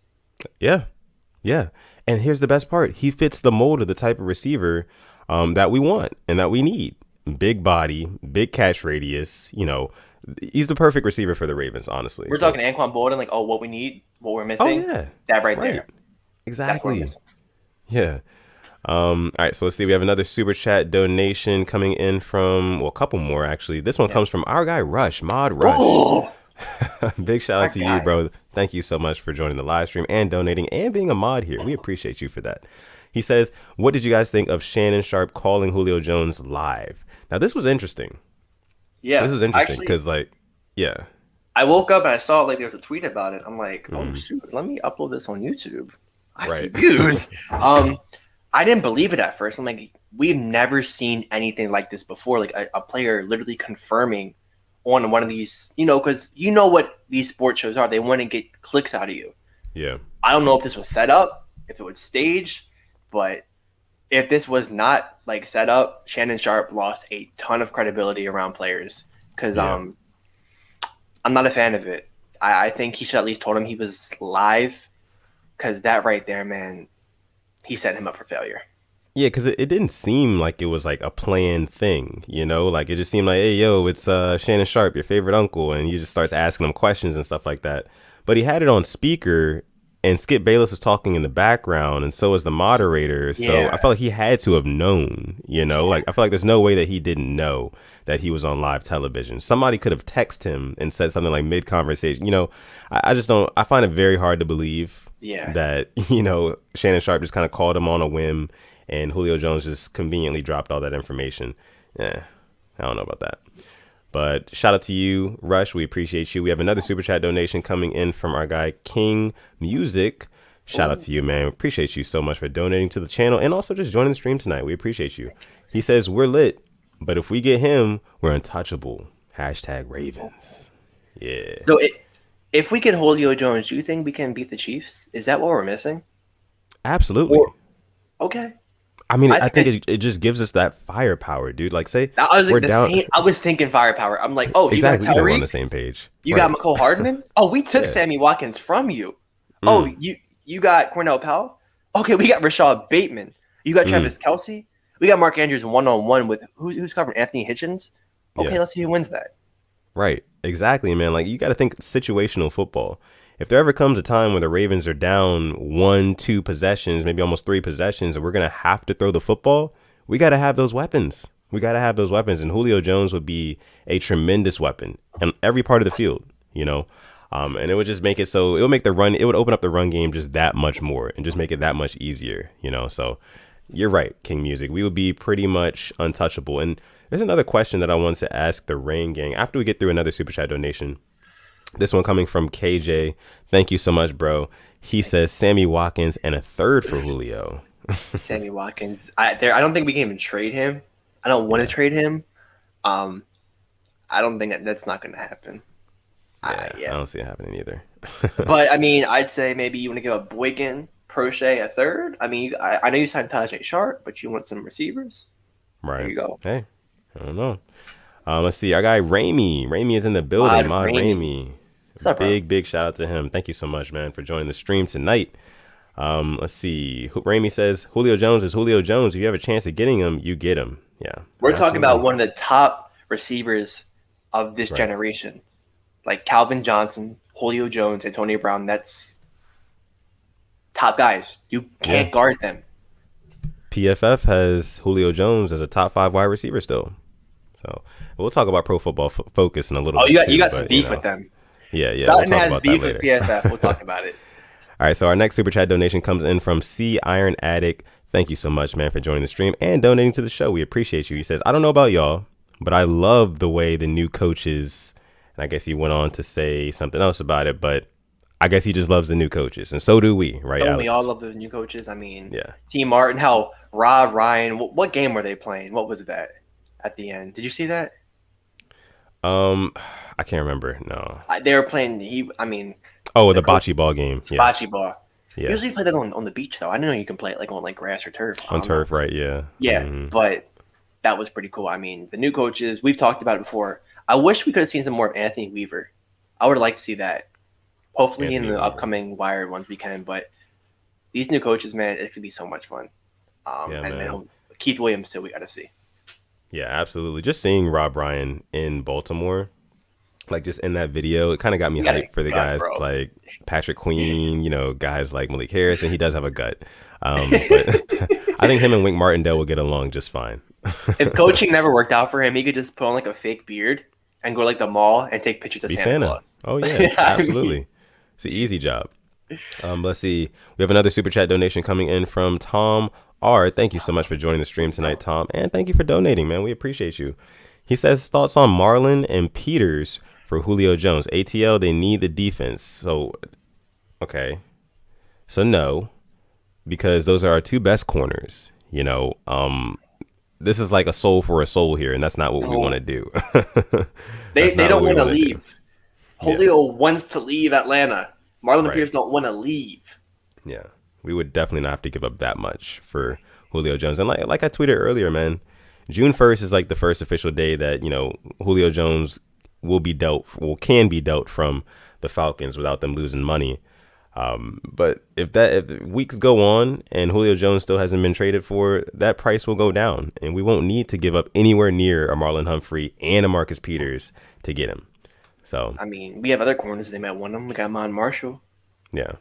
Yeah. And here's the best part. He fits the mold of the type of receiver that we want and that we need. Big body, big catch radius, you know. He's the perfect receiver for the Ravens, honestly. We're talking Anquan Bolden, like, what we need, what we're missing. Oh, yeah. That right there. Exactly. Yeah. All right, so let's see. We have another super chat donation coming in from, well, a couple more, actually. This one comes from our guy, Rush, Mod Rush. Oh! Big shout out to you, bro. Thank you so much for joining the live stream and donating and being a mod here. We appreciate you for that. He says, what did you guys think of Shannon Sharpe calling Julio Jones live? Now, this was interesting. Yeah. This is interesting because, like, yeah. I woke up and I saw, like, there was a tweet about it. I'm like, oh, shoot, let me upload this on YouTube. I see views. I didn't believe it at first. I'm like, we've never seen anything like this before. Like, a player literally confirming on one of these, you know, because you know what these sports shows are. They want to get clicks out of you. Yeah. I don't know if this was set up, if it was staged, but if this was not like set up, Shannon Sharpe lost a ton of credibility around players because I'm not a fan of it. I think he should at least told him he was live because that right there, man, he set him up for failure. Yeah, because it didn't seem like it was like a planned thing, you know? Like it just seemed like, hey, yo, it's Shannon Sharpe, your favorite uncle. And he just starts asking him questions and stuff like that. But he had it on speaker and Skip Bayless was talking in the background and so was the moderator. So I felt like he had to have known, you know? Like I feel like there's no way that he didn't know that he was on live television. Somebody could have texted him and said something like mid-conversation. You know, I just don't, I find it very hard to believe that, you know, Shannon Sharpe just kind of called him on a whim and Julio Jones just conveniently dropped all that information. I don't know about that. But shout out to you, Rush. We appreciate you. We have another super chat donation coming in from our guy, King Music. Shout out to you, man. We appreciate you so much for donating to the channel and also just joining the stream tonight. We appreciate you. He says, we're lit, but if we get him, we're untouchable. # Ravens. Yeah. So if we get Julio Jones, do you think we can beat the Chiefs? Is that what we're missing? Absolutely. Okay. I mean, I think it just gives us that firepower, dude. Like, say I was we're like down. I was thinking firepower. I'm like, oh, exactly. You got We're on Tyreek, the same page. You got McCole Hardman. Oh, we took Sammy Watkins from you. Oh, you got Cornell Powell. Okay, we got Rashad Bateman. You got Travis Kelce. We got Mark Andrews 1-on-1 with who's covering Anthony Hitchens. Okay, let's see who wins that. Right. Exactly, man. Like, you got to think situational football. If there ever comes a time where the Ravens are down 1-2 possessions, maybe almost 3 possessions, and we're going to have to throw the football, we got to have those weapons. And Julio Jones would be a tremendous weapon in every part of the field, you know. And it would just make it so it would make the run. It would open up the run game just that much more and just make it that much easier, you know. So you're right, King Music. We would be pretty much untouchable. And there's another question that I wanted to ask the Rain Gang after we get through another super chat donation. This one coming from KJ. Thank you so much, bro. He says Sammy Watkins and a third for Julio. Sammy Watkins. I don't think we can even trade him. I don't want to trade him. I don't think that's not going to happen. I don't see it happening either. But, I mean, I'd say maybe you want to give up Boykin, Prochet a third. I mean, I know you signed Tajay Sharpe, but you want some receivers. Right. There you go. Hey, I don't know. Let's see. Our guy Ramey. Ramey is in the building. Mod Mod Ramey. Ramey. What's up, bro? Big shout out to him. Thank you so much, man, for joining the stream tonight. Let's see. Ramey says Julio Jones is Julio Jones. If you have a chance of getting him, you get him. Yeah. We're talking about one of the top receivers of this generation. Like Calvin Johnson, Julio Jones, Antonio Brown. That's top guys. You can't guard them. PFF has Julio Jones as a top 5 wide receiver still. So we'll talk about Pro Football Focus in a little bit. You got some beef with them. Yeah. Sutton has beef with PFF. We'll talk about it. All right, so our next super chat donation comes in from C Iron Addict. Thank you so much, man, for joining the stream and donating to the show. We appreciate you. He says, I don't know about y'all, but I love the way the new coaches, and I guess he went on to say something else about it, but I guess he just loves the new coaches, and so do we, right, Alex? We all love the new coaches. I mean, yeah. T. Martin, how Rob Ryan, what game were they playing? What was that at the end? Did you see that? I can't remember. No. They were playing, the bocce ball game. Yeah. Bocce ball. Yeah. Usually play that on the beach, though. I didn't know you can play it like on like grass or turf. On turf, right? Yeah. Yeah, but that was pretty cool. I mean, the new coaches, we've talked about it before. I wish we could have seen some more of Anthony Weaver. I would like to see that. Hopefully Anthony in the upcoming Wired ones we can. But these new coaches, man, it could be so much fun. And Keith Williams too, we got to see. Yeah, absolutely. Just seeing Rob Ryan in Baltimore, like just in that video, it kind of got me hyped for the guys like Patrick Queen, guys like Malik Harris, and he does have a gut. But I think him and Wink Martindale will get along just fine. If coaching never worked out for him, he could just put on like a fake beard and go to like the mall and take pictures of Santa Claus. Oh yeah, absolutely. It's an easy job. Let's see. We have another super chat donation coming in from Tom R. Thank you so much for joining the stream tonight, Tom, and thank you for donating, man. We appreciate you. He says thoughts on Marlon and Peters for Julio Jones. ATL, they need the defense. So, okay. So no, because those are our two best corners. This is like a soul for a soul here, and that's not what we want to do. They don't want to leave. Julio wants to leave Atlanta. Marlon and Peters don't want to leave. Yeah, we would definitely not have to give up that much for Julio Jones. And like I tweeted earlier, man, June 1st is like the first official day that, Julio Jones can be dealt from the Falcons without them losing money. But if weeks go on and Julio Jones still hasn't been traded for, that price will go down, and we won't need to give up anywhere near a Marlon Humphrey and a Marcus Peters to get him. So I mean, we have other corners they might want them. We got Mon Marshall. Yeah.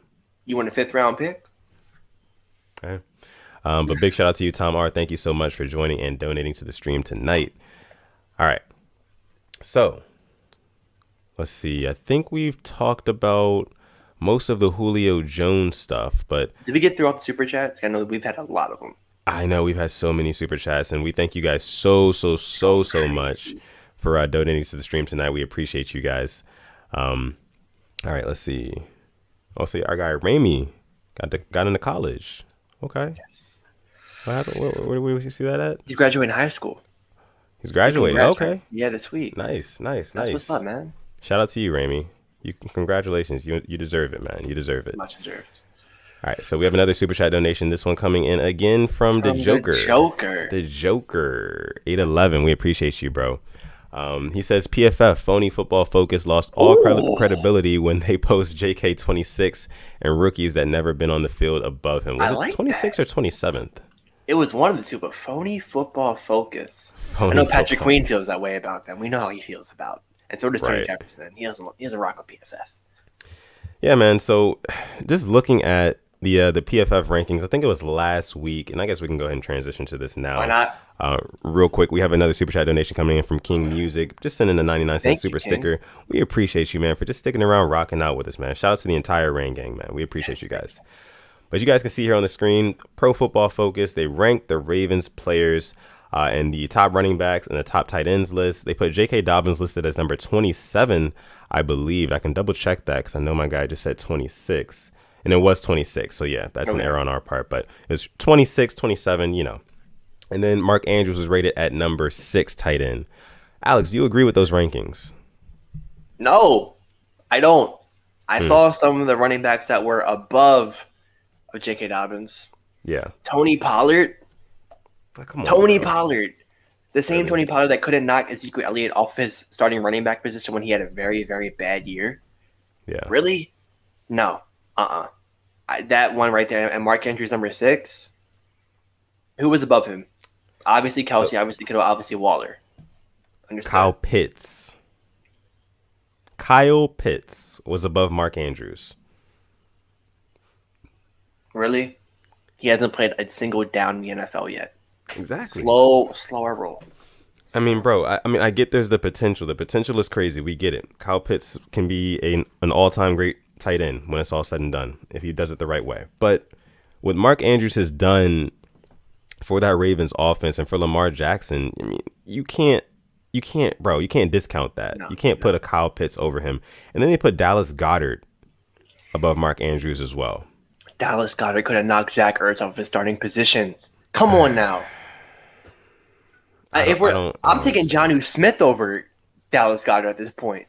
You want a 5th round pick? Okay. But big shout out to you, Tom R. Thank you so much for joining and donating to the stream tonight. All right. So let's see. I think we've talked about most of the Julio Jones stuff, but did we get through all the super chats? I know we've had a lot of them. I know we've had so many super chats, and we thank you guys so much for donating to the stream tonight. We appreciate you guys. All right, let's see. I'll see our guy Ramey got into college. Okay. Yes. What happened? Where did you see that at? He's graduating high school. He's graduating. Okay. Yeah, this week. Nice. That's what's up, man. Shout out to you, Ramey. Congratulations. You deserve it, man. You deserve it. Much deserved. All right, so we have another super chat donation. This one coming in again from the Joker. The Joker. 811. We appreciate you, bro. He says PFF, phony football focus, lost all credibility when they post JK26 and rookies that never been on the field above him. Was it 26 or 27th? It was one of the two, but phony football focus. I know Patrick Queen feels that way about them. We know how he feels about, and so does Tony Jefferson. He doesn't rock with PFF. Yeah, man. So just looking at the PFF rankings, I think it was last week, and I guess we can go ahead and transition to this now. Why not? Real quick, we have another super chat donation coming in from King Music. Just sending a 99-cent super sticker. We appreciate you, man, for just sticking around, rocking out with us, man. Shout out to the entire Rain Gang, man. We appreciate you guys. But you guys can see here on the screen, Pro Football Focus, they ranked the Ravens players and the top running backs and the top tight ends list. They put J.K. Dobbins listed as number 27, I believe. I can double check that because I know my guy just said 26. And it was 26. So, yeah, that's an error on our part. But it was 26, 27, And then Mark Andrews was rated at number 6 tight end. Alex, do you agree with those rankings? No, I don't. I saw some of the running backs that were above of J.K. Dobbins. Yeah. Tony Pollard. Come on, Tony bro. Pollard. The same Really? Tony Pollard that couldn't knock Ezekiel Elliott off his starting running back position when he had a very, very bad year. Yeah. Really? No. That one right there. And Mark Andrews, number 6. Who was above him? Obviously Kelsey, obviously Kittle, obviously Waller. Understood. Kyle Pitts was above Mark Andrews. Really? He hasn't played a single down in the NFL yet. Exactly. Slower roll. I mean, bro, I get there's the potential. The potential is crazy. We get it. Kyle Pitts can be an all-time great tight end when it's all said and done, if he does it the right way. But what Mark Andrews has done for that Ravens offense and for Lamar Jackson, I mean, you can't discount that. No, you can't put a Kyle Pitts over him. And then they put Dallas Goedert above Mark Andrews as well. Dallas Goedert could have knocked Zach Ertz off his starting position. Come on now. I'm taking Jonnu Smith over Dallas Goedert at this point.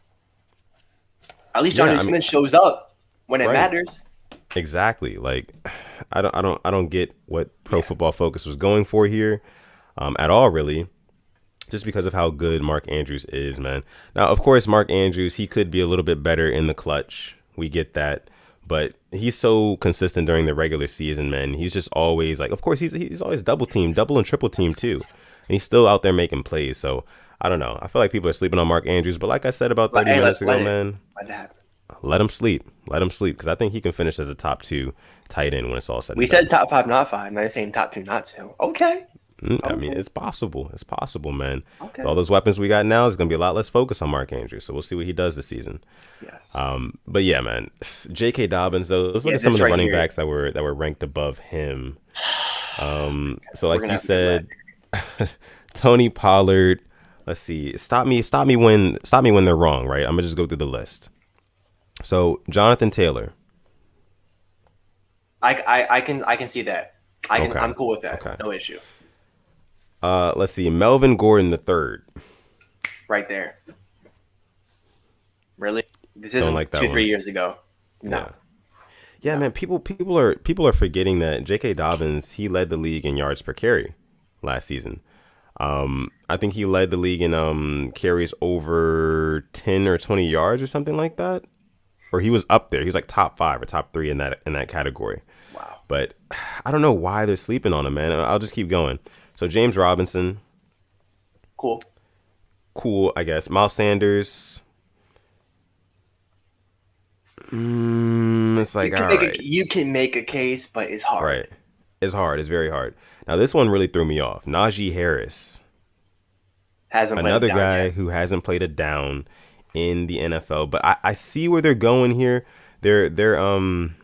At least Jonnu Smith shows up when it matters. Exactly. Like, I don't get what Pro Football Focus was going for here, at all, really. Just because of how good Mark Andrews is, man. Now, of course, Mark Andrews, he could be a little bit better in the clutch. We get that. But he's so consistent during the regular season, man. He's just always like, of course, he's always double and triple team too. And he's still out there making plays. So I don't know. I feel like people are sleeping on Mark Andrews. But like I said about 30 minutes ago, man, let him sleep. Let him sleep. Because I think he can finish as a top 2 tight end when it's all said and done. We said top 5, not 5. Now you're saying top 2, not 2. Okay. I mean, it's possible. It's possible, man. Okay. With all those weapons we got now, it's going to be a lot less focus on Mark Andrews. So we'll see what he does this season. Yes. But yeah, man. J.K. Dobbins, though. Let's look at some of the running backs that were ranked above him. So like you said, Tony Pollard. Let's see. Stop me when they're wrong, right? I'm gonna just go through the list. So Taylor. I can see that. Okay. I'm cool with that. Okay. No issue. Let's see. Melvin Gordon III. Right there. Really? This isn't like 2-3 years ago. No. Yeah, man. People are forgetting that J.K. Dobbins, he led the league in yards per carry last season. I think he led the league in carries over 10 or 20 yards or something like that. Or he was up there. He was like top 5 or top 3 in that category. Wow. But I don't know why they're sleeping on him, man. I'll just keep going. So James Robinson. Cool, I guess. Miles Sanders. It's like, you can make a case, but it's hard. Right. It's hard. It's very hard. Now, this one really threw me off. Najee Harris. Another guy who hasn't played a down in the NFL. But I see where they're going here. Their kind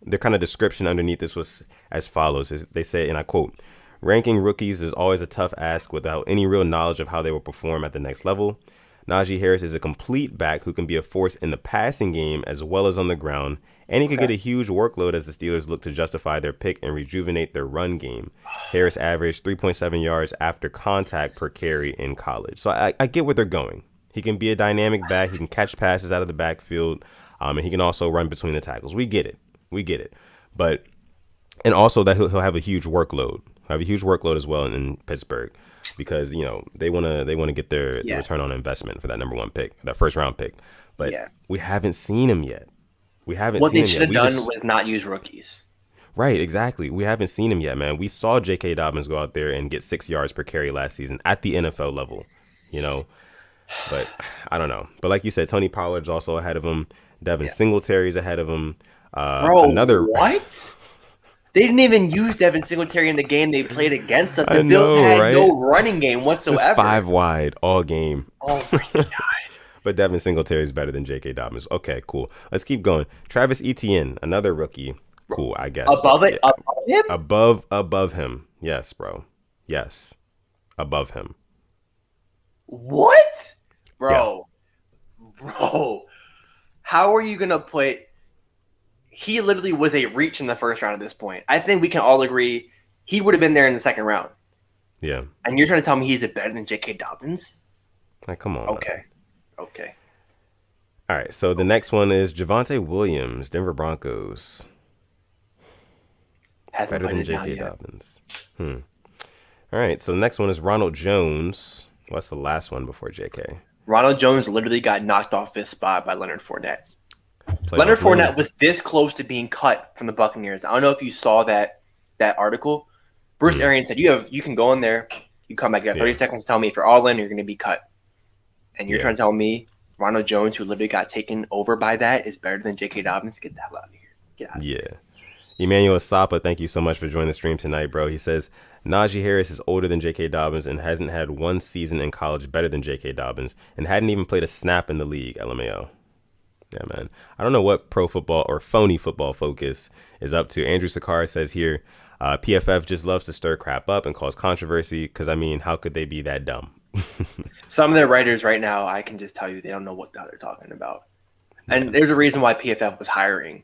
of description underneath this was as follows. They say, and I quote, "Ranking rookies is always a tough ask without any real knowledge of how they will perform at the next level. Najee Harris is a complete back who can be a force in the passing game as well as on the ground, and he could get a huge workload as the Steelers look to justify their pick and rejuvenate their run game. Harris averaged 3.7 yards after contact per carry in college." So I get where they're going. He can be a dynamic back. He can catch passes out of the backfield, and he can also run between the tackles. We get it. But and also that he'll have a huge workload. Have a huge workload as well in Pittsburgh, because they want to get their return on investment for that number 1 pick, that first round pick. But we haven't seen him yet. What they should have done was not use rookies. Right, exactly. We haven't seen him yet, man. We saw J.K. Dobbins go out there and get 6 yards per carry last season at the NFL level, But I don't know. But like you said, Tony Pollard's also ahead of him. Devin Singletary's ahead of him. What? They didn't even use Devin Singletary in the game they played against us. The Bills had no running game whatsoever. Just 5 wide all game. Oh my God. But Devin Singletary is better than J.K. Dobbins. Okay, cool. Let's keep going. Travis Etienne, another rookie. Cool, I guess. Above him? Above him. Yes, bro. Yes. Above him. What? Bro. How are you going to put... He literally was a reach in the first round at this point. I think we can all agree he would have been there in the second round. Yeah. And you're trying to tell me he's better than J.K. Dobbins? Like, come on. Okay. Man. All right, so the next one is Javonte Williams, Denver Broncos. Hasn't Better than invited down J.K. yet. Dobbins. All right. So the next one is Ronald Jones. What's the last one before J.K.? Ronald Jones literally got knocked off his spot by Leonard Fournette. Leonard Playoff Fournette win. was this close to being cut from the Buccaneers. I don't know if you saw that article. Bruce Arians said you can go in there, you come back, you got 30 seconds to tell me if you're all in, you're going to be cut. And you're trying to tell me Ronald Jones, who literally got taken over by that, is better than J.K. Dobbins? Get the hell out of here. Get out of here. Emmanuel Sapa, thank you so much for joining the stream tonight, bro. He says Najee Harris is older than J.K. Dobbins and hasn't had one season in college better than J.K. Dobbins and hadn't even played a snap in the league. LMAO. Yeah, man. I don't know what pro football or phony football focus is up to. Andrew Sakar says here, PFF just loves to stir crap up and cause controversy because, I mean, how could they be that dumb? Some of their writers right now, I can just tell you, they don't know what the hell they're talking about. And there's a reason why PFF was hiring.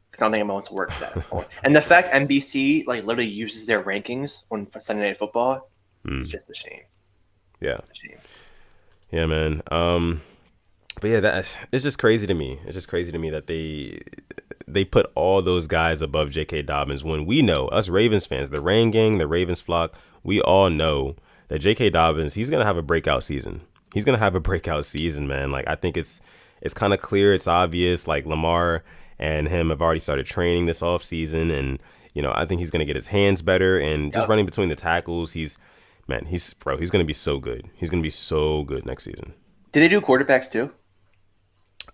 Because I don't think anyone wants to work that. And the fact NBC literally uses their rankings on Sunday Night Football, it's just a shame. Yeah. It's a shame. Yeah, man. But yeah, it's just crazy to me. It's just crazy to me that they put all those guys above J.K. Dobbins when we know, us Ravens fans, the Rain Gang, the Ravens flock, we all know that J.K. Dobbins, he's gonna have a breakout season. He's gonna have a breakout season, man. I think it's kind of clear, it's obvious. Lamar and him have already started training this off season, and I think he's gonna get his hands better and just running between the tackles. He's gonna be so good. He's gonna be so good next season. Did they do quarterbacks too?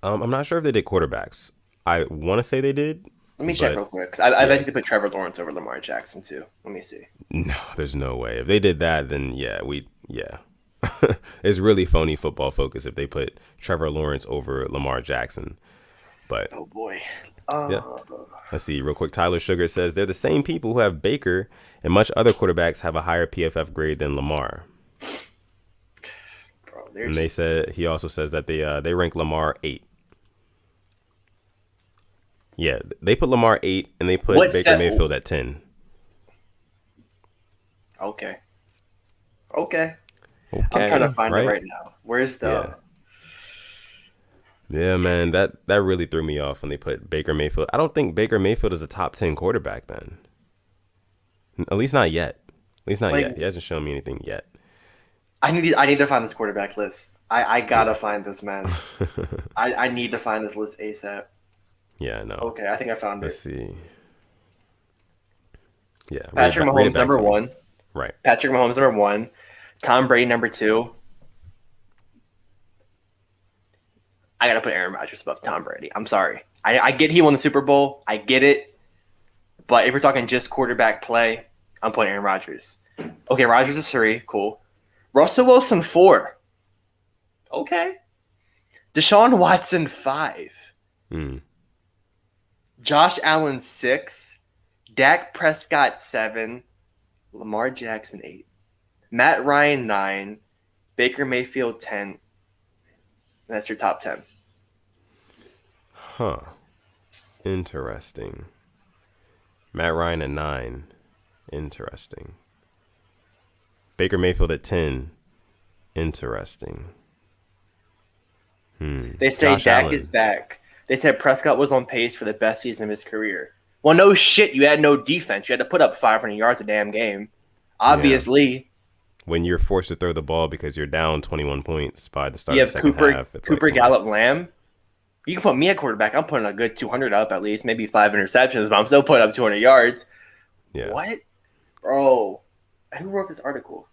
I'm not sure if they did quarterbacks. I want to say they did. Let me check real quick. Because I bet you could put Trevor Lawrence over Lamar Jackson too. Let me see. No, there's no way. If they did that, then yeah. It's really phony football focus if they put Trevor Lawrence over Lamar Jackson. But oh boy. Yeah. Let's see real quick. Tyler Sugar says they're the same people who have Baker and much other quarterbacks have a higher PFF grade than Lamar. Bro, and he also says that they rank Lamar 8. Yeah, they put Lamar 8 and they put Baker Mayfield at 10. Okay. I'm trying to find it right now. Where's the? Yeah, man, that really threw me off when they put Baker Mayfield. I don't think Baker Mayfield is a top 10 quarterback, man. At least not yet. Yet. He hasn't shown me anything yet. I need to find this quarterback list. I gotta find this, man. I need to find this list ASAP. Yeah, I know. Okay, I think I found Let's it. see. Yeah. Patrick Mahomes, number 1. Right. Patrick Mahomes, number 1. Tom Brady, number 2. I got to put Aaron Rodgers above Tom Brady. I'm sorry. I get he won the Super Bowl. I get it. But if we're talking just quarterback play, I'm putting Aaron Rodgers. Okay, Rodgers is 3. Cool. Russell Wilson, 4. Okay. Deshaun Watson, 5. Josh Allen, 6. Dak Prescott, 7. Lamar Jackson, 8. Matt Ryan, 9. Baker Mayfield, 10. That's your top 10. Huh. Interesting. Matt Ryan at 9. Interesting. Baker Mayfield at 10. Interesting. They say Josh Dak Allen is back. They said Prescott was on pace for the best season of his career. Well, no shit. You had no defense. You had to put up 500 yards a damn game. Obviously. Yeah. When you're forced to throw the ball because you're down 21 points by the start of the second half. Cooper Gallup Lamb. You can put me at quarterback. I'm putting a good 200 up at least. Maybe 5 interceptions, but I'm still putting up 200 yards. Yeah. What? Bro. Who wrote this article?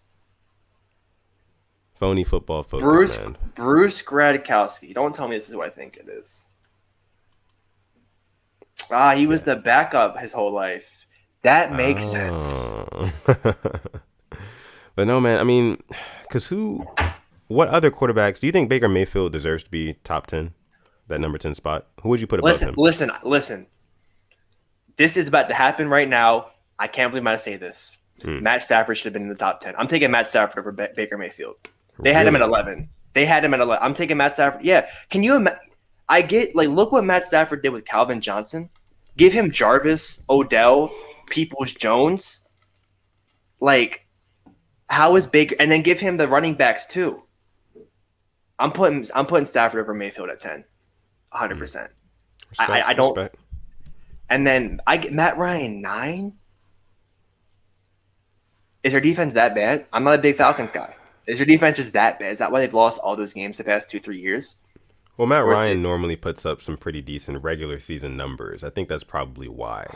Phony football focus, man. Bruce Gradkowski. Don't tell me this is what I think it is. He was the backup his whole life. That makes sense. But no, man, I mean, because what other quarterbacks, do you think Baker Mayfield deserves to be top 10, that number 10 spot? Who would you put above him? Listen. This is about to happen right now. I can't believe I'm going to say this. Matt Stafford should have been in the top 10. I'm taking Matt Stafford over Baker Mayfield. They had him at 11. I'm taking Matt Stafford. Yeah. Can you imagine? I get, look what Matt Stafford did with Calvin Johnson. Give him Jarvis, Odell, Peoples-Jones. How is Baker? And then give him the running backs too. I'm putting Stafford over Mayfield at 10, 100%. I don't. Respect. And then I get Matt Ryan 9. Is their defense that bad? I'm not a big Falcons guy. Is their defense just that bad? Is that why they've lost all those games the past 2-3 years? Well, Matt Or is Ryan it? normally puts up some pretty decent regular season numbers. I think that's probably why.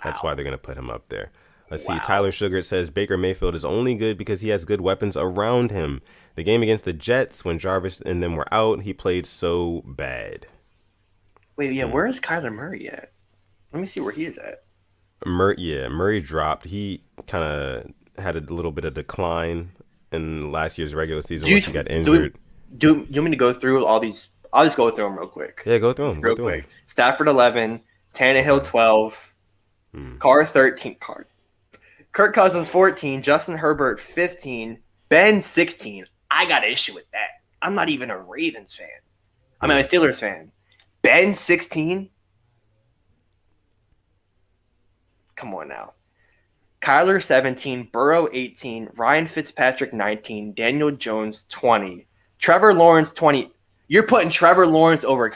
That's why Wow. they're going to put him up there. Let's see. Wow. Tyler Sugar says Baker Mayfield is only good because he has good weapons around him. The game against the Jets, when Jarvis and them were out, he played so bad. Wait, yeah, where is Kyler Murray at? Let me see where he's at. Murray dropped. He kind of had a little bit of decline in last year's regular season Do you once he got do we, injured. do you want me to go through all these? I'll just go through them real quick. Yeah, go through him. Go Real through him. quick. Stafford 11, Tannehill Okay. 12, Carr 13, Kirk Cousins 14, Justin Herbert 15, Ben 16. I got an issue with that. I'm not even a Ravens fan. I'm a Steelers fan. Ben 16. Come on now. Kyler 17, Burrow 18, Ryan Fitzpatrick 19, Daniel Jones 20, Trevor Lawrence 20. You're putting Trevor Lawrence over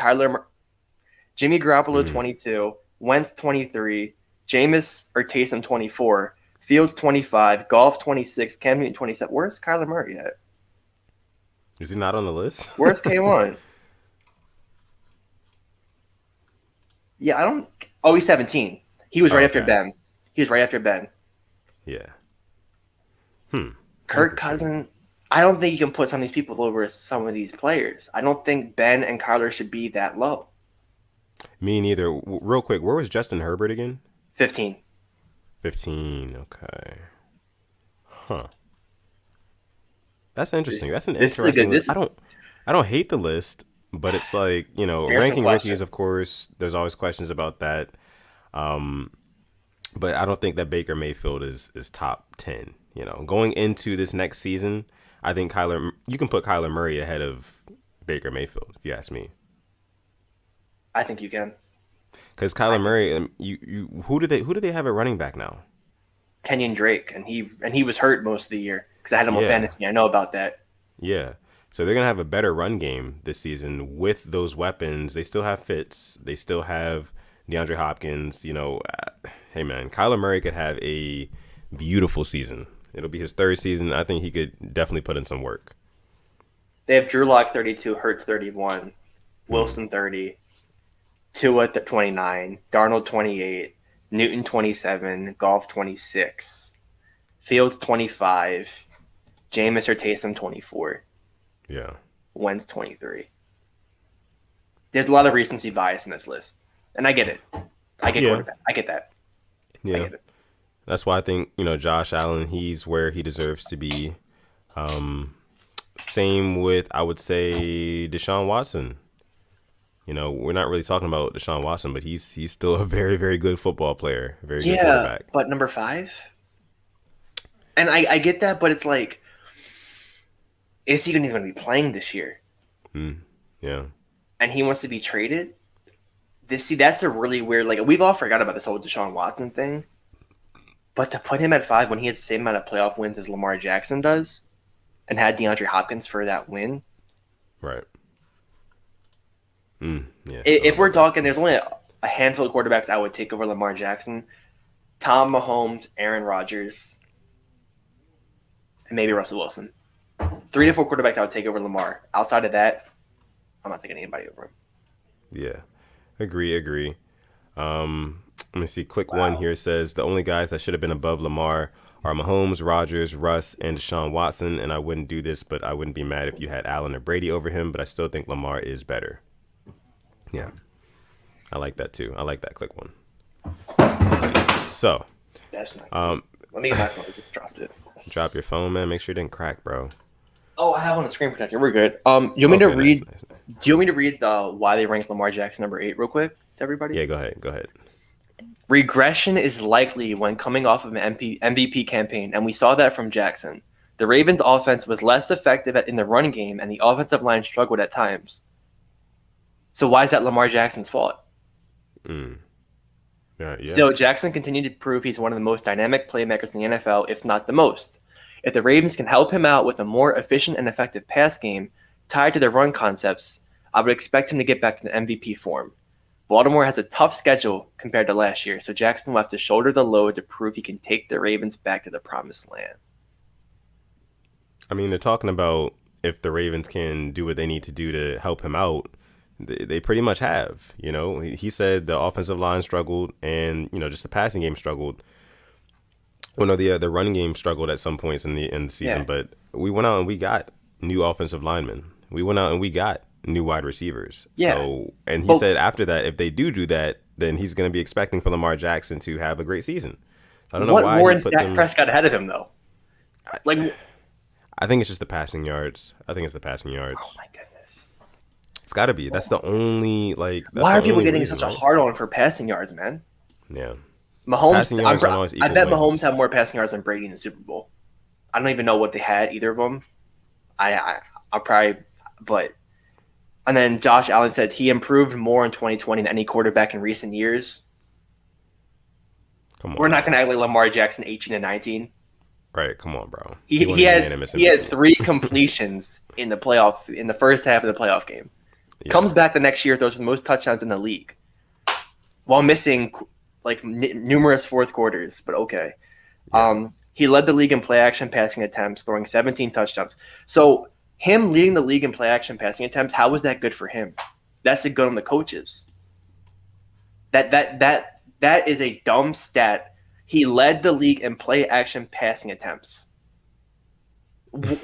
Jimmy Garoppolo 22, Wentz 23, Jameis or Taysom 24, Fields 25, Golf 26, Cam Newton 27. Where's Kyler Murray at? Is he not on the list? Where's K1? Yeah, I don't. Oh, he's 17. He was right after Okay. Ben. He was right after Ben. Yeah. Kirk Cousins. I don't think you can put some of these people over some of these players. I don't think Ben and Kyler should be that low. Me neither. Real quick, where was Justin Herbert again? 15. 15. Okay. Huh. That's interesting. That's an This is a interesting good. list. I don't hate the list, but it's like, you know, There's some ranking rookies, questions. of course, there's always questions about that. But I don't think that Baker Mayfield is top 10. You know, going into this next season, I think you can put Kyler Murray ahead of Baker Mayfield, if you ask me. I think you can. Because Kyler Murray, who do they have at running back now? Kenyon Drake, and he was hurt most of the year because I had him on Yeah. fantasy. I know about that. Yeah. So they're going to have a better run game this season with those weapons. They still have Fitz. They still have DeAndre Hopkins. You know, hey, man, Kyler Murray could have a beautiful season. It'll be his third season. I think he could definitely put in some work. They have Drew Lock 32, Hurts 31, Wilson 30, Tua 29, Darnold 28, Newton 27, Golf 26, Fields 25, Jameis or Taysom 24, Yeah. Wentz 23. There's a lot of recency bias in this list, and I get it. I get Yeah. quarterback. I get that. I Yeah. get it. That's why I think, you know, Josh Allen, he's where he deserves to be. Same with, I would say, Deshaun Watson. You know, we're not really talking about Deshaun Watson, but he's still a very, very good football player, very good Yeah, quarterback. but number 5? And I get that, but it's like, is he even going to be playing this year? Yeah. And he wants to be traded? That's a really weird, like, we've all forgot about this whole Deshaun Watson thing. But to put him at 5 when he has the same amount of playoff wins as Lamar Jackson does and had DeAndre Hopkins for that win. Right. Yeah. If we're talking, there's only a handful of quarterbacks I would take over Lamar Jackson. Tom Mahomes, Aaron Rodgers, and maybe Russell Wilson. 3 to 4 quarterbacks I would take over Lamar. Outside of that, I'm not taking anybody over him. Yeah. Agree. Let me see. Click one here says the only guys that should have been above Lamar are Mahomes, Rodgers, Russ, and Deshaun Watson. And I wouldn't do this, but I wouldn't be mad if you had Allen or Brady over him. But I still think Lamar is better. Yeah. I like that too. I like that click one. Let's see. So, That's not let me get my phone. I just dropped it. drop your phone, man. Make sure it didn't crack, bro. Oh, I have on the screen protector. We're good. You want me to Okay, read? nice. Do you want me to read the why they ranked Lamar Jackson number 8 real quick to everybody? Yeah, go ahead. Regression is likely when coming off of an MVP campaign, and we saw that from Jackson. The Ravens' offense was less effective in the run game, and the offensive line struggled at times. So why is that Lamar Jackson's fault? Yeah. Still, Jackson continued to prove he's one of the most dynamic playmakers in the NFL, if not the most. If the Ravens can help him out with a more efficient and effective pass game tied to their run concepts, I would expect him to get back to the MVP form. Baltimore has a tough schedule compared to last year, so Jackson will have to shoulder the load to prove he can take the Ravens back to the promised land. I mean, they're talking about if the Ravens can do what they need to do to help him out. They pretty much have. You know, he said the offensive line struggled, and just the passing game struggled. Well, no, the running game struggled at some points in the season, Yeah. but we went out and we got new offensive linemen. We went out and we got new wide receivers. Yeah. So, and he said after that, if they do that, then he's going to be expecting for Lamar Jackson to have a great season. I don't know What why more he is put Dak them. Prescott ahead of him, though? Like, I think it's just the passing yards. I think it's the passing oh yards. my goodness. It's got to be. That's the only That's Why the are people only getting reason, such a right? hard on for passing yards, man? Yeah. Mahomes, Passing yards don't always I equal bet wins. Mahomes had more passing yards than Brady in the Super Bowl. I don't even know what they had, either of them. I'll probably, but. And then Josh Allen said he improved more in 2020 than any quarterback in recent years. Come on. We're not going to act like Lamar Jackson 18 and 19. Right. Come on, bro. He won had unanimous he had MVP. 3 completions in the first half of the playoff game. Yeah. Comes back the next year, throws the most touchdowns in the league, while missing like numerous fourth quarters. But okay, he led the league in play action passing attempts, throwing 17 touchdowns. So him leading the league in play action passing attempts, how was that good for him? That's a good on the coaches. That is a dumb stat. He led the league in play action passing attempts. What?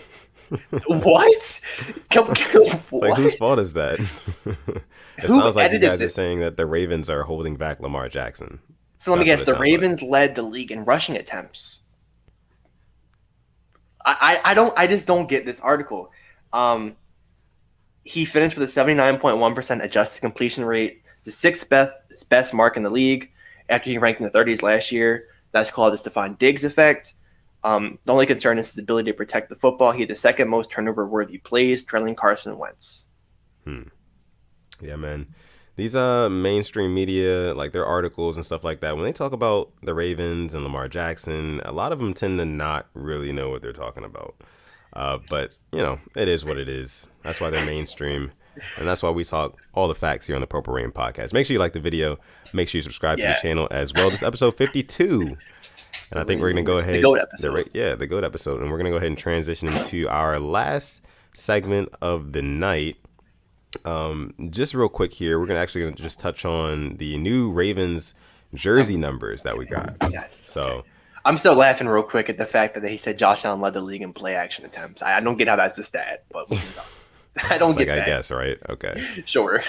It's like, whose fault is that? It Who sounds like you edited guys are this? saying that the Ravens are holding back Lamar Jackson. So let me That's guess. what it The sounds Ravens led the league in rushing attempts. I just don't get this article. He finished with a 79.1% adjusted completion rate, the 6th best mark in the league after he ranked in the 30s last year. That's called the Stephon Diggs effect. The only concern is his ability to protect the football. He had the 2nd most turnover-worthy plays, trailing Carson Wentz. Yeah, man. These mainstream media, like their articles and stuff like that, when they talk about the Ravens and Lamar Jackson, a lot of them tend to not really know what they're talking about. But, it is what it is. That's why they're mainstream. And that's why we talk all the facts here on the Purple Rain podcast. Make sure you like the video. Make sure you subscribe to the channel as well. This is episode 52. And I think we're going to go ahead. The GOAT episode. The GOAT episode. And we're going to go ahead and transition into our last segment of the night. Just real quick here, we're gonna just touch on the new Ravens jersey numbers that we got. Yes. So I'm still laughing real quick at the fact that he said Josh Allen led the league in play action attempts. I don't get how that's a stat, but I don't get that. I guess, right? Okay. Sure.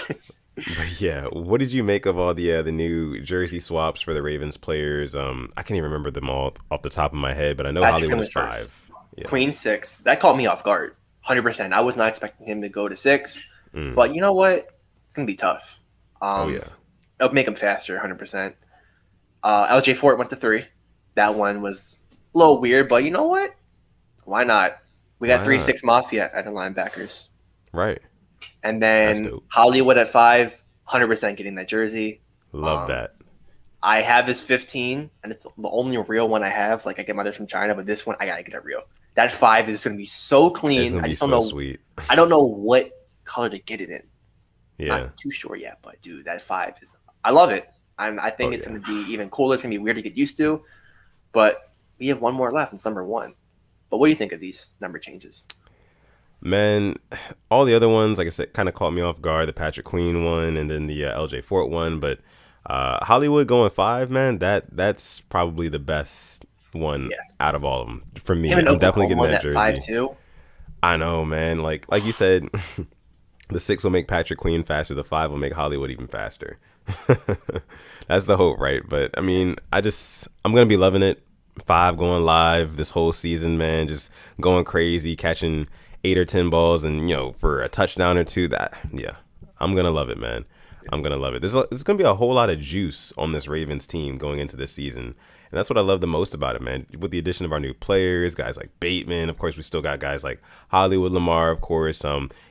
But yeah, what did you make of all the new jersey swaps for the Ravens players? I can't even remember them all off the top of my head, but I know Patrick Hollywood was first. 5. Yeah. Queen 6. That caught me off guard. 100%. I was not expecting him to go to 6. But you know what? It's going to be tough. It'll make him faster, 100%. LJ Fort went to 3. That one was a little weird, but you know what? Why not? We got 3-6 Mafia at the linebackers. Right. And That's then dope. Hollywood at 5, 100% getting that jersey. Love that. I have his 15, and it's the only real one I have. Like, I get my others from China, but this one, I got to get it real. That 5 is going to be so clean. It's going to I be just don't so know. sweet. I don't know what color to get it in. Yeah. Not too sure yet, but dude, that 5 is. I love it. I think it's going to be even cooler. It's going to be weird to get used to. But we have one more left. It's number 1. But what do you think of these number changes? Man, all the other ones, like I said, kind of caught me off guard. The Patrick Queen one, and then the LJ Fort one. But Hollywood going 5, man, that's probably the best one out of all of them for me. Him and I'm definitely getting Oklahoma that jersey. 5 too. I know, man. Like you said, the 6 will make Patrick Queen faster. The 5 will make Hollywood even faster. That's the hope, right? But I mean, I'm gonna be loving it. 5 going live this whole season, man. Just going crazy, catching 8 or 10 balls, and for a touchdown or 2. I'm gonna love it, man. I'm gonna love it. There's gonna be a whole lot of juice on this Ravens team going into this season, and that's what I love the most about it, man. With the addition of our new players, guys like Bateman, of course, we still got guys like Hollywood, Lamar, of course.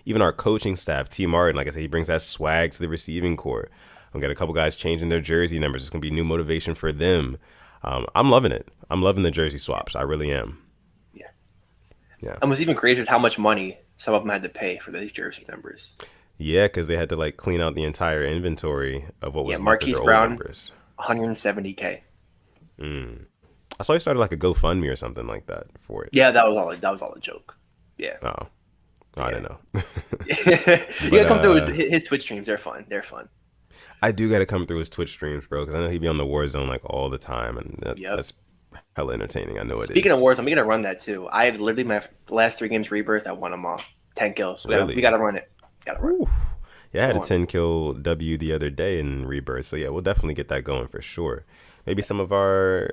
Even our coaching staff, T. Martin, like I said, he brings that swag to the receiving corps. We got a couple guys changing their jersey numbers. It's gonna be new motivation for them. I'm loving it. I'm loving the jersey swaps. I really am. Yeah. And what's even crazier is how much money some of them had to pay for these jersey numbers. Yeah, because they had to like clean out the entire inventory of what Yeah, was left of Marquise their old Brown, members. 170K. I saw he started like a GoFundMe or something like that for it. Yeah, that was all a joke. Yeah. Oh, I Yeah. didn't know. You But gotta come through with his Twitch streams. They're fun. They're fun. I do got to come through his Twitch streams, bro, because I know he'd be on the Warzone like all the time, and Yep. that's hella entertaining. I know it Speaking of is. wars, I'm gonna run that too. I have literally my last 3 games rebirth. I won them all. 10 kills. Really? We gotta run it. Gotta run. Whew. Yeah, I had Come a on. 10 kill W the other day in Rebirth, so yeah, we'll definitely get that going for sure. Maybe some of our,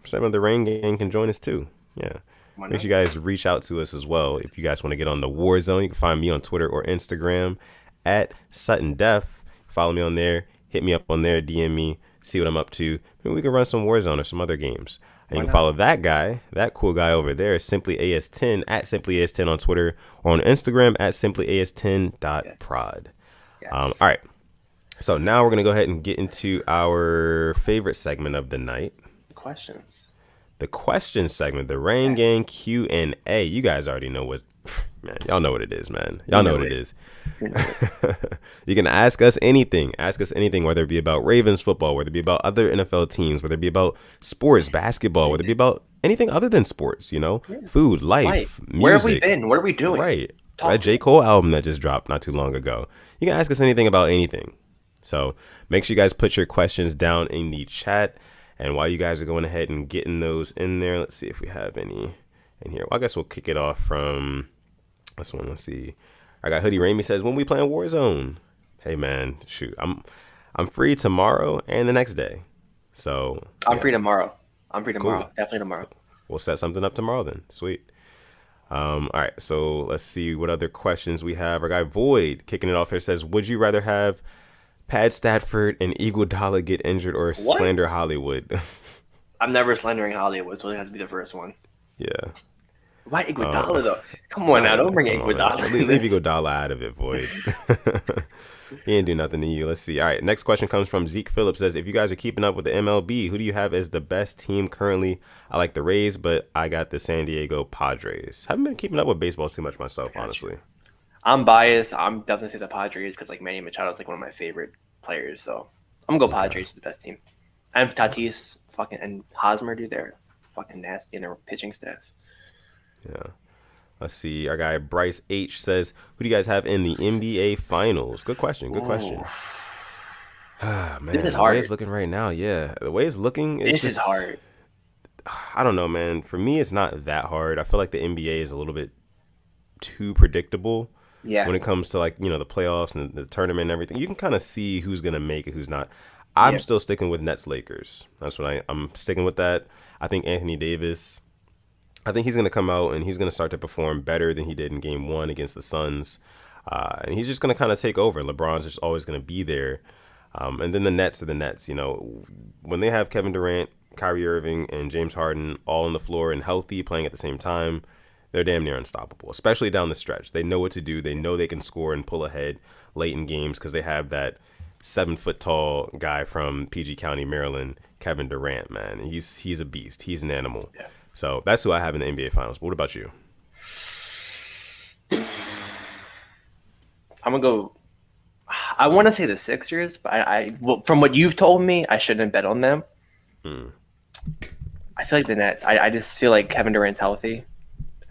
some of the Rain Gang can join us too. Yeah. Why Make not? sure you guys reach out to us as well. If you guys want to get on the Warzone, you can find me on Twitter or Instagram at Sutton Def. Follow me on there. Hit me up on there. DM me. See what I'm up to. Maybe we can run some Warzone or some other games. And Why you can not? follow that guy, that cool guy over there, Simply AS10 at Simply AS10 on Twitter or on Instagram at simplyas10.prod. Yes. All right. So now we're going to go ahead and get into our favorite segment of the night. Questions. The question segment, the Rain Gang Q&A. You guys already know what, man, y'all know what it is, man. Y'all know what it is. You know it. You can ask us anything. Ask us anything, whether it be about Ravens football, whether it be about other NFL teams, whether it be about sports, basketball, whether it be about anything other than sports, food, life, music. Where have we been? What are we doing? Right. Talk That to J. Cole album that just dropped not too long ago. You can ask us anything about anything. So make sure you guys put your questions down in the chat. And while you guys are going ahead and getting those in there, let's see if we have any in here. Well, I guess we'll kick it off from this one. Let's see. I got Hoodie Ramey says, when we playing Warzone? Hey man, shoot. I'm free tomorrow and the next day. So I'm free tomorrow. Definitely tomorrow. we'll set something up tomorrow then. Sweet. All right, so let's see what other questions we have. Our guy Void kicking it off here says, would you rather have Pat Stafford and Iguodala get injured or slander Hollywood? I'm never slandering Hollywood, so it has to be the first one. Yeah. Why Iguodala though? Come on now, don't bring Come on, Iguodala. man. Leave Iguodala out of it, Void. He didn't do nothing to you. Let's see. All right, next question comes from Zeke Phillips. Says, if you guys are keeping up with the MLB, who do you have as the best team currently? I like the Rays, but I got the San Diego Padres. Haven't been keeping up with baseball too much myself, honestly. I'm biased. I'm definitely say the Padres because like Manny Machado is like one of my favorite players. So I'm gonna go Padres the best team. And Tatis fucking and Hosmer, dude, they're fucking nasty in their pitching staff. Yeah. Let's see. Our guy Bryce H says, who do you guys have in the NBA Finals? Good question. Good question. Ah, man, This is the hard. way it's looking right now, yeah. The way it's looking, it's This is hard. I don't know, man. For me, it's not that hard. I feel like the NBA is a little bit too predictable. Yeah. When it comes to like, the playoffs and the tournament and everything. You can kind of see who's going to make it, who's not. I'm still sticking with Nets Lakers. That's what I'm sticking with that. I think Anthony Davis, I think he's going to come out and he's going to start to perform better than he did in game 1 against the Suns. And he's just going to kind of take over. LeBron's just always going to be there. And then the Nets are the Nets. When they have Kevin Durant, Kyrie Irving, and James Harden all on the floor and healthy, playing at the same time, they're damn near unstoppable, especially down the stretch. They know what to do. They know they can score and pull ahead late in games because they have that 7-foot-tall guy from PG County, Maryland, Kevin Durant, man. He's a beast. He's an animal. Yeah. So that's who I have in the NBA Finals. But what about you? I'm gonna go. I want to say the Sixers, but well, from what you've told me, I shouldn't bet on them. I feel like the Nets. I just feel like Kevin Durant's healthy,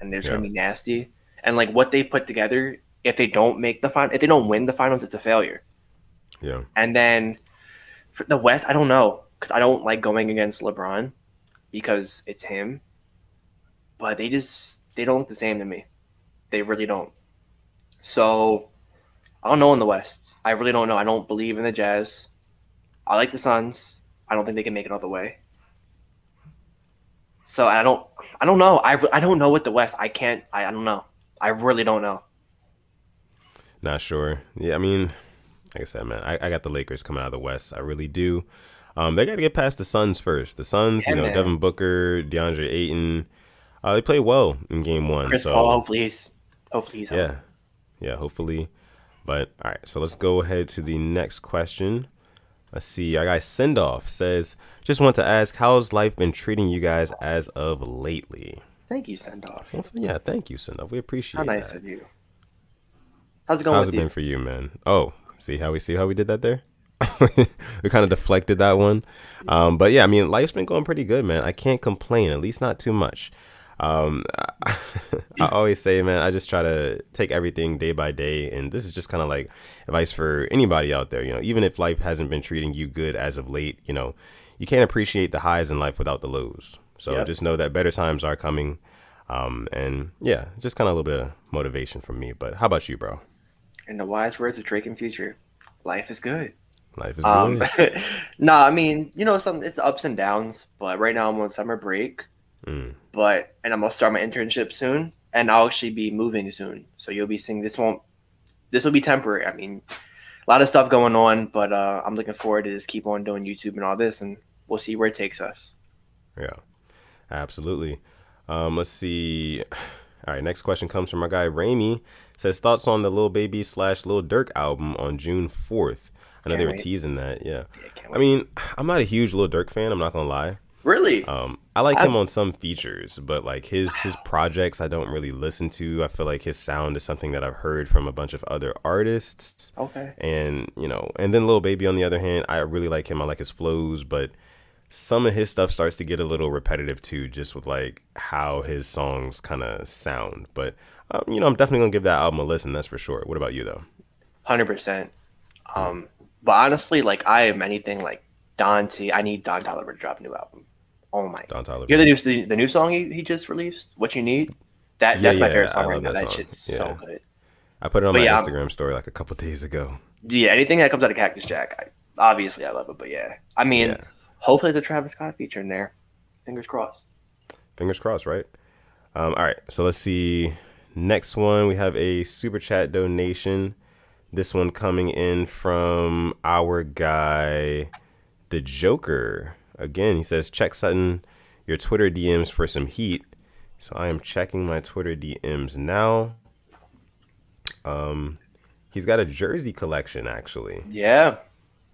and they're just gonna be nasty. And like what they put together, if they don't make the final, if they don't win the finals, it's a failure. Yeah. And then for the West, I don't know because I don't like going against LeBron because it's him. But they don't look the same to me. They really don't. So I don't know in the West. I really don't know. I don't believe in the Jazz. I like the Suns. I don't think they can make it all the way. So I don't know. I don't know with the West. I don't know. I really don't know. Not sure. Yeah, I mean, like I said, man, I got the Lakers coming out of the West. I really do. They got to get past the Suns first. The Suns, Yeah, man. Devin Booker, DeAndre Ayton, they play well in game 1. Chris so Paul, hopefully he's yeah, hopefully. But all right, so let's go ahead to the next question. Let's see. Our guy Sendoff says, just want to ask, how's life been treating you guys as of lately? Thank you, Sendoff. Well, yeah, thank you, Sendoff. We appreciate How nice that. of you. How's it going How's with it you? been for you, man? Oh, see how we did that there? We kind of deflected that one. But yeah, I mean, life's been going pretty good, man. I can't complain, at least not too much. Um, I always say, man, I just try to take everything day by day, and this is just kind of like advice for anybody out there. Even if life hasn't been treating you good as of late, you can't appreciate the highs in life without the lows. So Yep. just know that better times are coming. And yeah, just kind of a little bit of motivation from me. But how about you, bro? In the wise words of Drake and Future, life is good. Life is Um, good. nah, I mean, some it's ups and downs, but right now I'm on summer break. Mm. And I'm gonna start my internship soon, and I'll actually be moving soon. So you'll be seeing this will be temporary. I mean, a lot of stuff going on, but I'm looking forward to just keep on doing YouTube and all this, and we'll see where it takes us. Yeah, absolutely. Let's see. All right, next question comes from our guy Raimi. Says thoughts on the Lil Baby slash Lil Durk album on June 4th. I know they Can't were wait. teasing that. Yeah. Yeah, can't I wait. mean, I'm not a huge Lil Durk fan. I'm not gonna lie. Really? I like him I've on some features, but like his projects, I don't really listen to. I feel like his sound is something that I've heard from a bunch of other artists, okay. and and then Lil Baby on the other hand, I really like him. I like his flows, but some of his stuff starts to get a little repetitive too, just with like how his songs kind of sound. But I'm definitely gonna give that album a listen. That's for sure. What about you though? 100%. But honestly, like I am anything like Don T. I need Don Toliver to drop a new album. Oh my! Don Tyler. You hear the new song he just released? What you need? Yeah, That's my favorite yeah, I song right love now. that That song. shit's so Yeah, good. I put it on But my yeah, Instagram story like a couple days ago. yeah. Anything that comes out of Cactus Jack, obviously I love it. But yeah, I mean, Yeah, hopefully there's a Travis Scott feature in there. Fingers crossed. fingers crossed, right? All right, so let's see. Next one, we have a super chat donation. This one coming in from our guy, the Joker. Again, he says, check Sutton, your Twitter DMs for some heat. So I am checking my Twitter DMs now. He's got a jersey collection, actually. Yeah,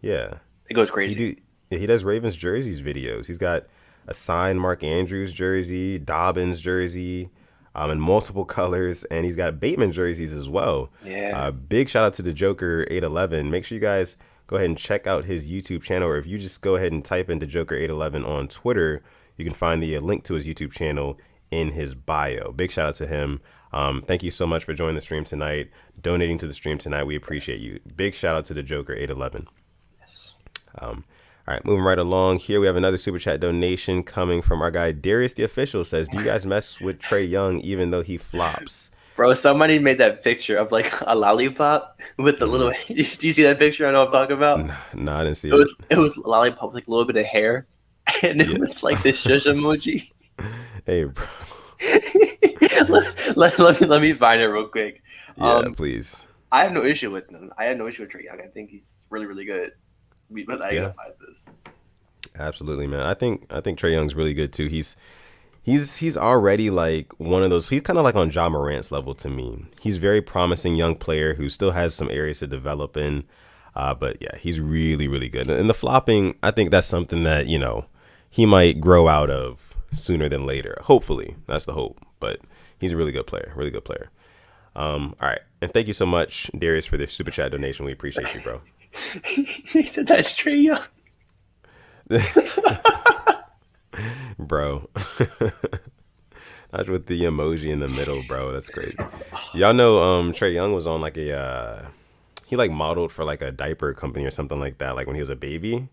Yeah. it goes He crazy. do yeah, he does Ravens jerseys videos. He's got a signed Mark Andrews jersey, Dobbins jersey, in multiple colors, and he's got Bateman jerseys as well. Yeah. Big shout out to the Joker 811. Make sure you guys go ahead and check out his YouTube channel, or if you just go ahead and type into Joker 811 on Twitter, you can find the link to his YouTube channel in his bio. Big shout out to him. Thank you so much for joining the stream tonight, donating to the stream tonight. We appreciate you. Big shout out to the Joker 811. Yes. All right, moving right along here, we have another super chat donation coming from our guy Darius the Official. Says, do you guys mess with Trey Young even though he flops? Bro, somebody made that picture of like a lollipop with the little. Do you see that picture? I know what I'm talking about. No, I didn't see It it. was a lollipop with like a little bit of hair, and it Yeah. was like the shush emoji. Hey, bro. Let me find it real quick. Yeah, please. I have no issue with him. I have no issue with Trey Young. I think he's really, really good. But I gotta Yeah, find this. absolutely, man. I think Trey Young's really good too. He's already like one of those. He's kind of like on Ja Morant's level to me. He's very promising young player who still has some areas to develop in. But yeah, he's really, really good. And the flopping, I think that's something that he might grow out of sooner than later. Hopefully, that's the hope. But he's a really good player. Really good player. All right, and thank you so much, Darius, for this super chat donation. We appreciate you, bro. He said that's Trey Young. Bro. Not with the emoji in the middle, bro. That's crazy. Y'all know Trey Young was on like he like modeled for like a diaper company or something like that, like when he was a baby.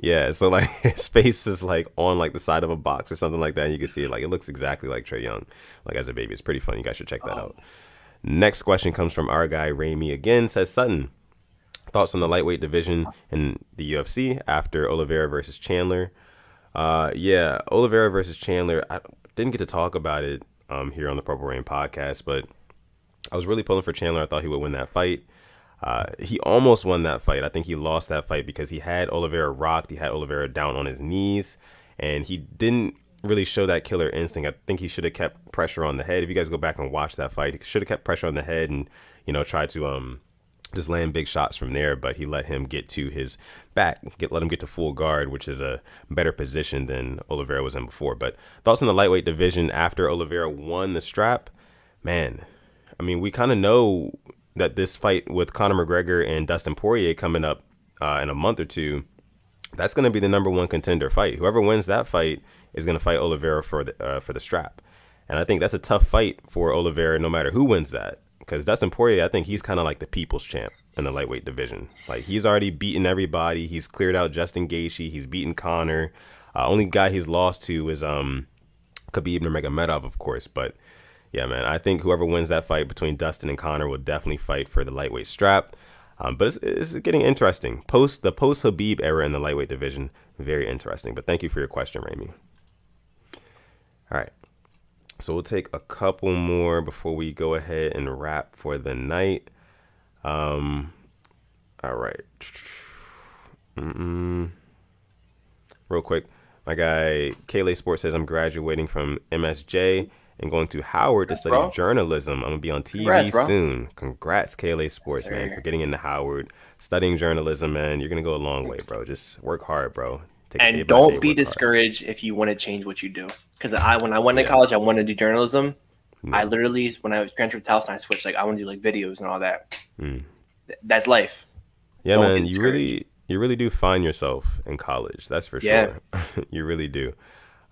Yeah, so like his face is like on like the side of a box or something like that, and you can see it, like it looks exactly like Trey Young, like as a baby. It's pretty funny. You guys should check that out. Next question comes from our guy Raimi again. Says, Sutton, thoughts on the lightweight division in the UFC after Oliveira versus Chandler? Yeah, Oliveira versus Chandler. I didn't get to talk about it here on the Purple Rain podcast, but I was really pulling for Chandler. I thought he would win that fight. He almost won that fight. I think he lost that fight because he had Oliveira rocked. He had Oliveira down on his knees, and he didn't really show that killer instinct. I think he should have kept pressure on the head. If you guys go back and watch that fight, he should have kept pressure on the head and try to just land big shots from there. But he let him get to his back, let him get to full guard, which is a better position than Oliveira was in before. But thoughts on the lightweight division after Oliveira won the strap, man. I mean, we kind of know that this fight with Conor McGregor and Dustin Poirier coming up in a month or two, that's going to be the number one contender fight. Whoever wins that fight is going to fight Oliveira for the strap. And I think that's a tough fight for Oliveira no matter who wins that. Because Dustin Poirier, I think he's kind of like the people's champ in the lightweight division. Like, he's already beaten everybody. He's cleared out Justin Gaethje. He's beaten Conor. Only guy he's lost to is Khabib Nurmagomedov, of course. But yeah, man, I think whoever wins that fight between Dustin and Conor will definitely fight for the lightweight strap. But it's getting interesting. The post Khabib era in the lightweight division, very interesting. But thank you for your question, Ramy. All right. So we'll take a couple more before we go ahead and wrap for the night. All right. Real quick, my guy Kaylee Sports says I'm graduating from MSJ and going to Howard to study journalism. I'm gonna be on TV soon. Congrats, Kaylee Sports, man, for getting into Howard, studying journalism, man. You're gonna go a long way, bro. Just work hard, bro. And don't be discouraged if you want to change what you do. Because when I went to college, I wanted to do journalism. I literally, when I was graduated to Towson, I switched. Like, I want to do like videos and all that. That's life. Yeah, man. You really do find yourself in college. That's for sure. You really do.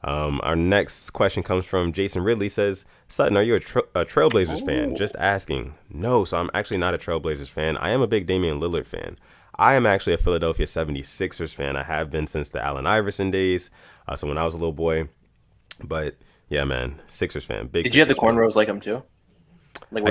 Our next question comes from Jason Ridley. Says, Sutton, are you a Trailblazers fan? Just asking. No, so I'm actually not a Trailblazers fan. I am a big Damian Lillard fan. I am actually a Philadelphia 76ers fan. I have been since the Allen Iverson days. So when I was a little boy. But yeah, man, Sixers fan. Big. Did you have the cornrows like him too? Like,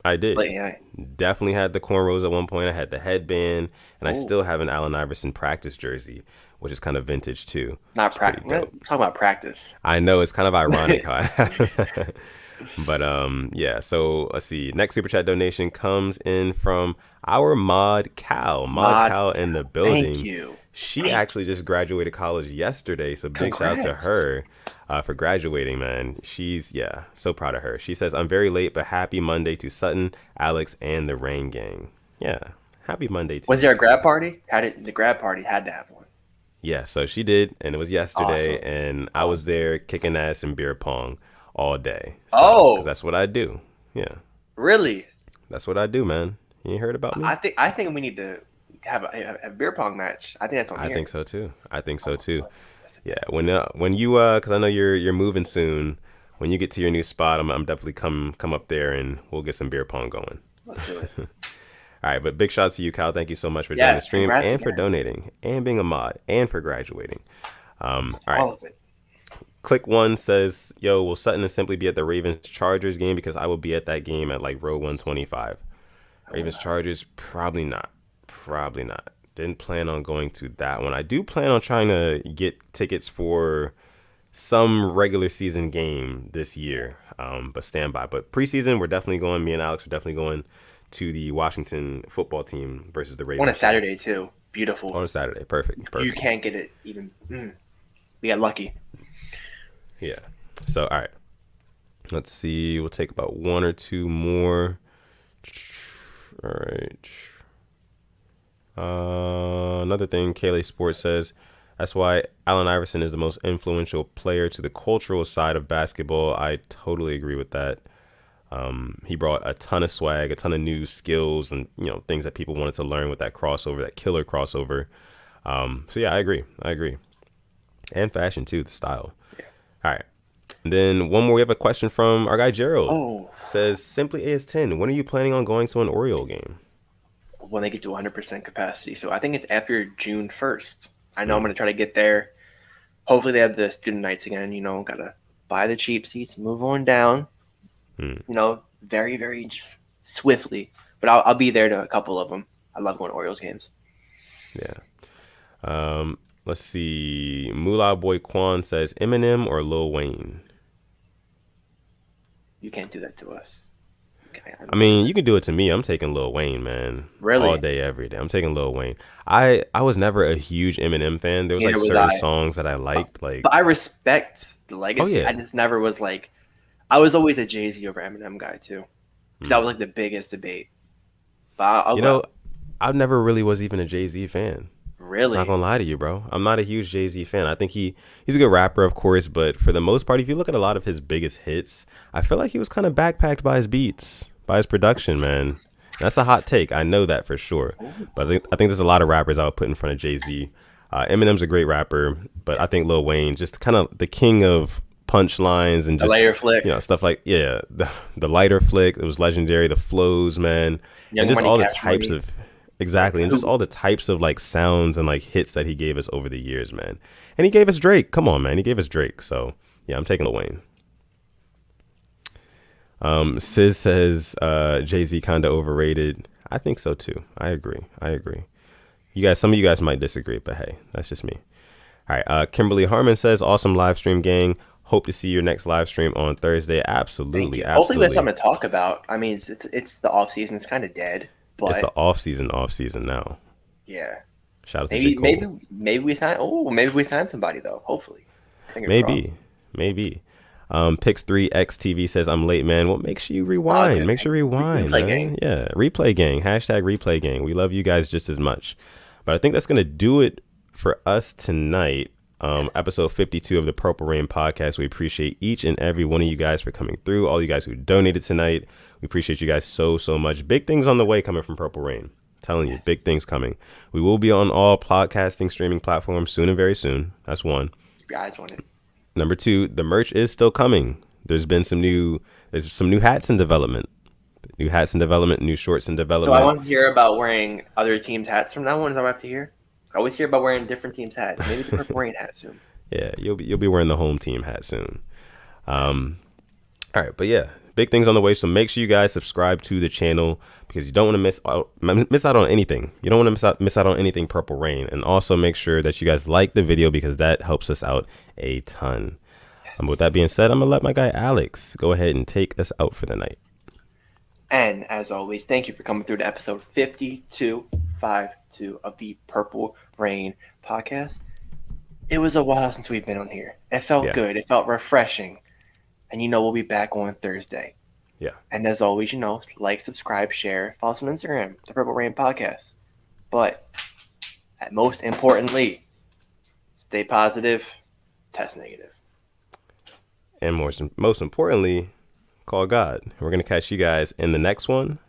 I did. Like, yeah. Definitely had the cornrows at one point. I had the headband, and I still have an Allen Iverson practice jersey, which is kind of vintage too. Not practice. Talking about practice. I know, it's kind of ironic how I have. But yeah. So let's see. Next super chat donation comes in from our Mod Cal. Mod Cal in the building. Thank you. She actually just graduated college yesterday, so big shout out to her for graduating, man. She's, so proud of her. She says, I'm very late, but happy Monday to Sutton, Alex, and the Rain Gang. Yeah, happy Monday to Was there a grad party? The grad party had to have one. Yeah, so she did, and it was yesterday, and I was there kicking ass in beer pong all day. So, 'cause that's what I do. Yeah. Really? That's what I do, man. You ain't heard about me? I think we need to have a beer pong match. I think that's on here. I think so too. Yeah, when you because I know you're moving soon. When you get to your new spot, I'm definitely come up there and we'll get some beer pong going. Let's do it. All right, but big shout out to you, Kyle. Thank you so much for joining the stream and for donating and being a mod and for graduating. All right. All of it. Click One says, "Yo, will Sutton and Simply be at the Ravens Chargers game? Because I will be at that game at like row 125. Ravens Chargers, probably not. Probably not. Didn't plan on going to that one. I do plan on trying to get tickets for some regular season game this year, but stand by. But preseason, we're definitely going. Me and Alex are definitely going to the Washington football team versus the Ravens. On a Saturday too. Beautiful. On a Saturday, perfect. You can't get it even. We got lucky. Yeah. So all right. Let's see. We'll take about one or two more. All right. Another thing, Kaylee Sports says, that's why Allen Iverson is the most influential player to the cultural side of basketball. I totally agree with that. He brought a ton of swag, a ton of new skills, and things that people wanted to learn with that crossover, that killer crossover. So yeah, I agree. And fashion too, the style. Yeah. All right. And then one more. We have a question from our guy Gerald. Says, Simply AS10, when are you planning on going to an Oriole game? When they get to 100% capacity. So I think it's after June 1st. I know I'm going to try to get there. Hopefully they have the student nights again. Got to buy the cheap seats, move on down, very, very just swiftly. But I'll be there to a couple of them. I love going to Orioles games. Yeah. Let's see. Moolah Boy Quan says, Eminem or Lil Wayne? You can't do that to us. I mean, you can do it to me. I'm taking Lil Wayne, man. Really? All day, every day. I'm taking Lil Wayne. I was never a huge Eminem fan. There was certain songs that I liked. But I respect the legacy. I just never was like, I was always a Jay-Z over Eminem guy too. Because that was like the biggest debate. But I never really was even a Jay-Z fan. Really? I'm not gonna lie to you, bro. I'm not a huge Jay-Z fan. I think he's a good rapper, of course, but for the most part, if you look at a lot of his biggest hits, I feel like he was kind of backpacked by his beats, by his production, man. That's a hot take. I know that for sure. But I think there's a lot of rappers I would put in front of Jay-Z. Eminem's a great rapper, but I think Lil Wayne, just kind of the king of punchlines and The just, layer flick. stuff like, the lighter flick. It was legendary. The flows, man. Young And just Money, all the Cash types Money. of, exactly. And just all the types of like sounds and like hits that he gave us over the years, man. And he gave us Drake. Come on, man. He gave us Drake. So yeah, I'm taking Lil Wayne. Sis says Jay-Z kind of overrated. I think so too. I agree. Some of you guys might disagree, but hey, that's just me. All right. Kimberly Harmon says, awesome live stream, gang. Hope to see your next live stream on Thursday. Absolutely. Hopefully we have something to talk about. I mean, it's the off season. It's kind of dead, but It's the off season now. yeah. Shout out to J. Cole. Maybe we sign. Oh, maybe we sign somebody though. Hopefully. Maybe. Pix3XTV says, I'm late, man. Well, make sure you rewind. Make sure you rewind, Replay man. gang. Yeah, replay gang. Hashtag replay gang. We love you guys just as much. But I think that's going to do it for us tonight. Episode 52 of the Purple Rain podcast. We appreciate each and every one of you guys for coming through. All you guys who donated tonight. We appreciate you guys so much. Big things on the way coming from Purple Rain. Telling you, big things coming. We will be on all podcasting streaming platforms soon and very soon. That's one. Keep your eyes on it. Number two, the merch is still coming. There's some new hats in development. New hats in development, new shorts in development. So I want to hear about wearing other teams' hats from now on. Is that what I have to hear? I always hear about wearing different teams' hats. Maybe the Purple Rain hat soon. Yeah, you'll be wearing the home team hat soon. All right, but yeah, big things on the way. So make sure you guys subscribe to the channel because you don't want to miss out on anything. You don't want to miss out on anything Purple Rain. And also make sure that you guys like the video because that helps us out a ton. With that being said, I'm gonna let my guy Alex go ahead and take us out for the night. And as always, thank you for coming through to episode 52 of the Purple Rain podcast. It was a while since we've been on here. It felt good. It felt refreshing. And we'll be back on Thursday. Yeah. And as always, like, subscribe, share, follow us on Instagram, the Purple Rain podcast. But most importantly, stay positive, test negative. And most importantly, call God. We're going to catch you guys in the next one.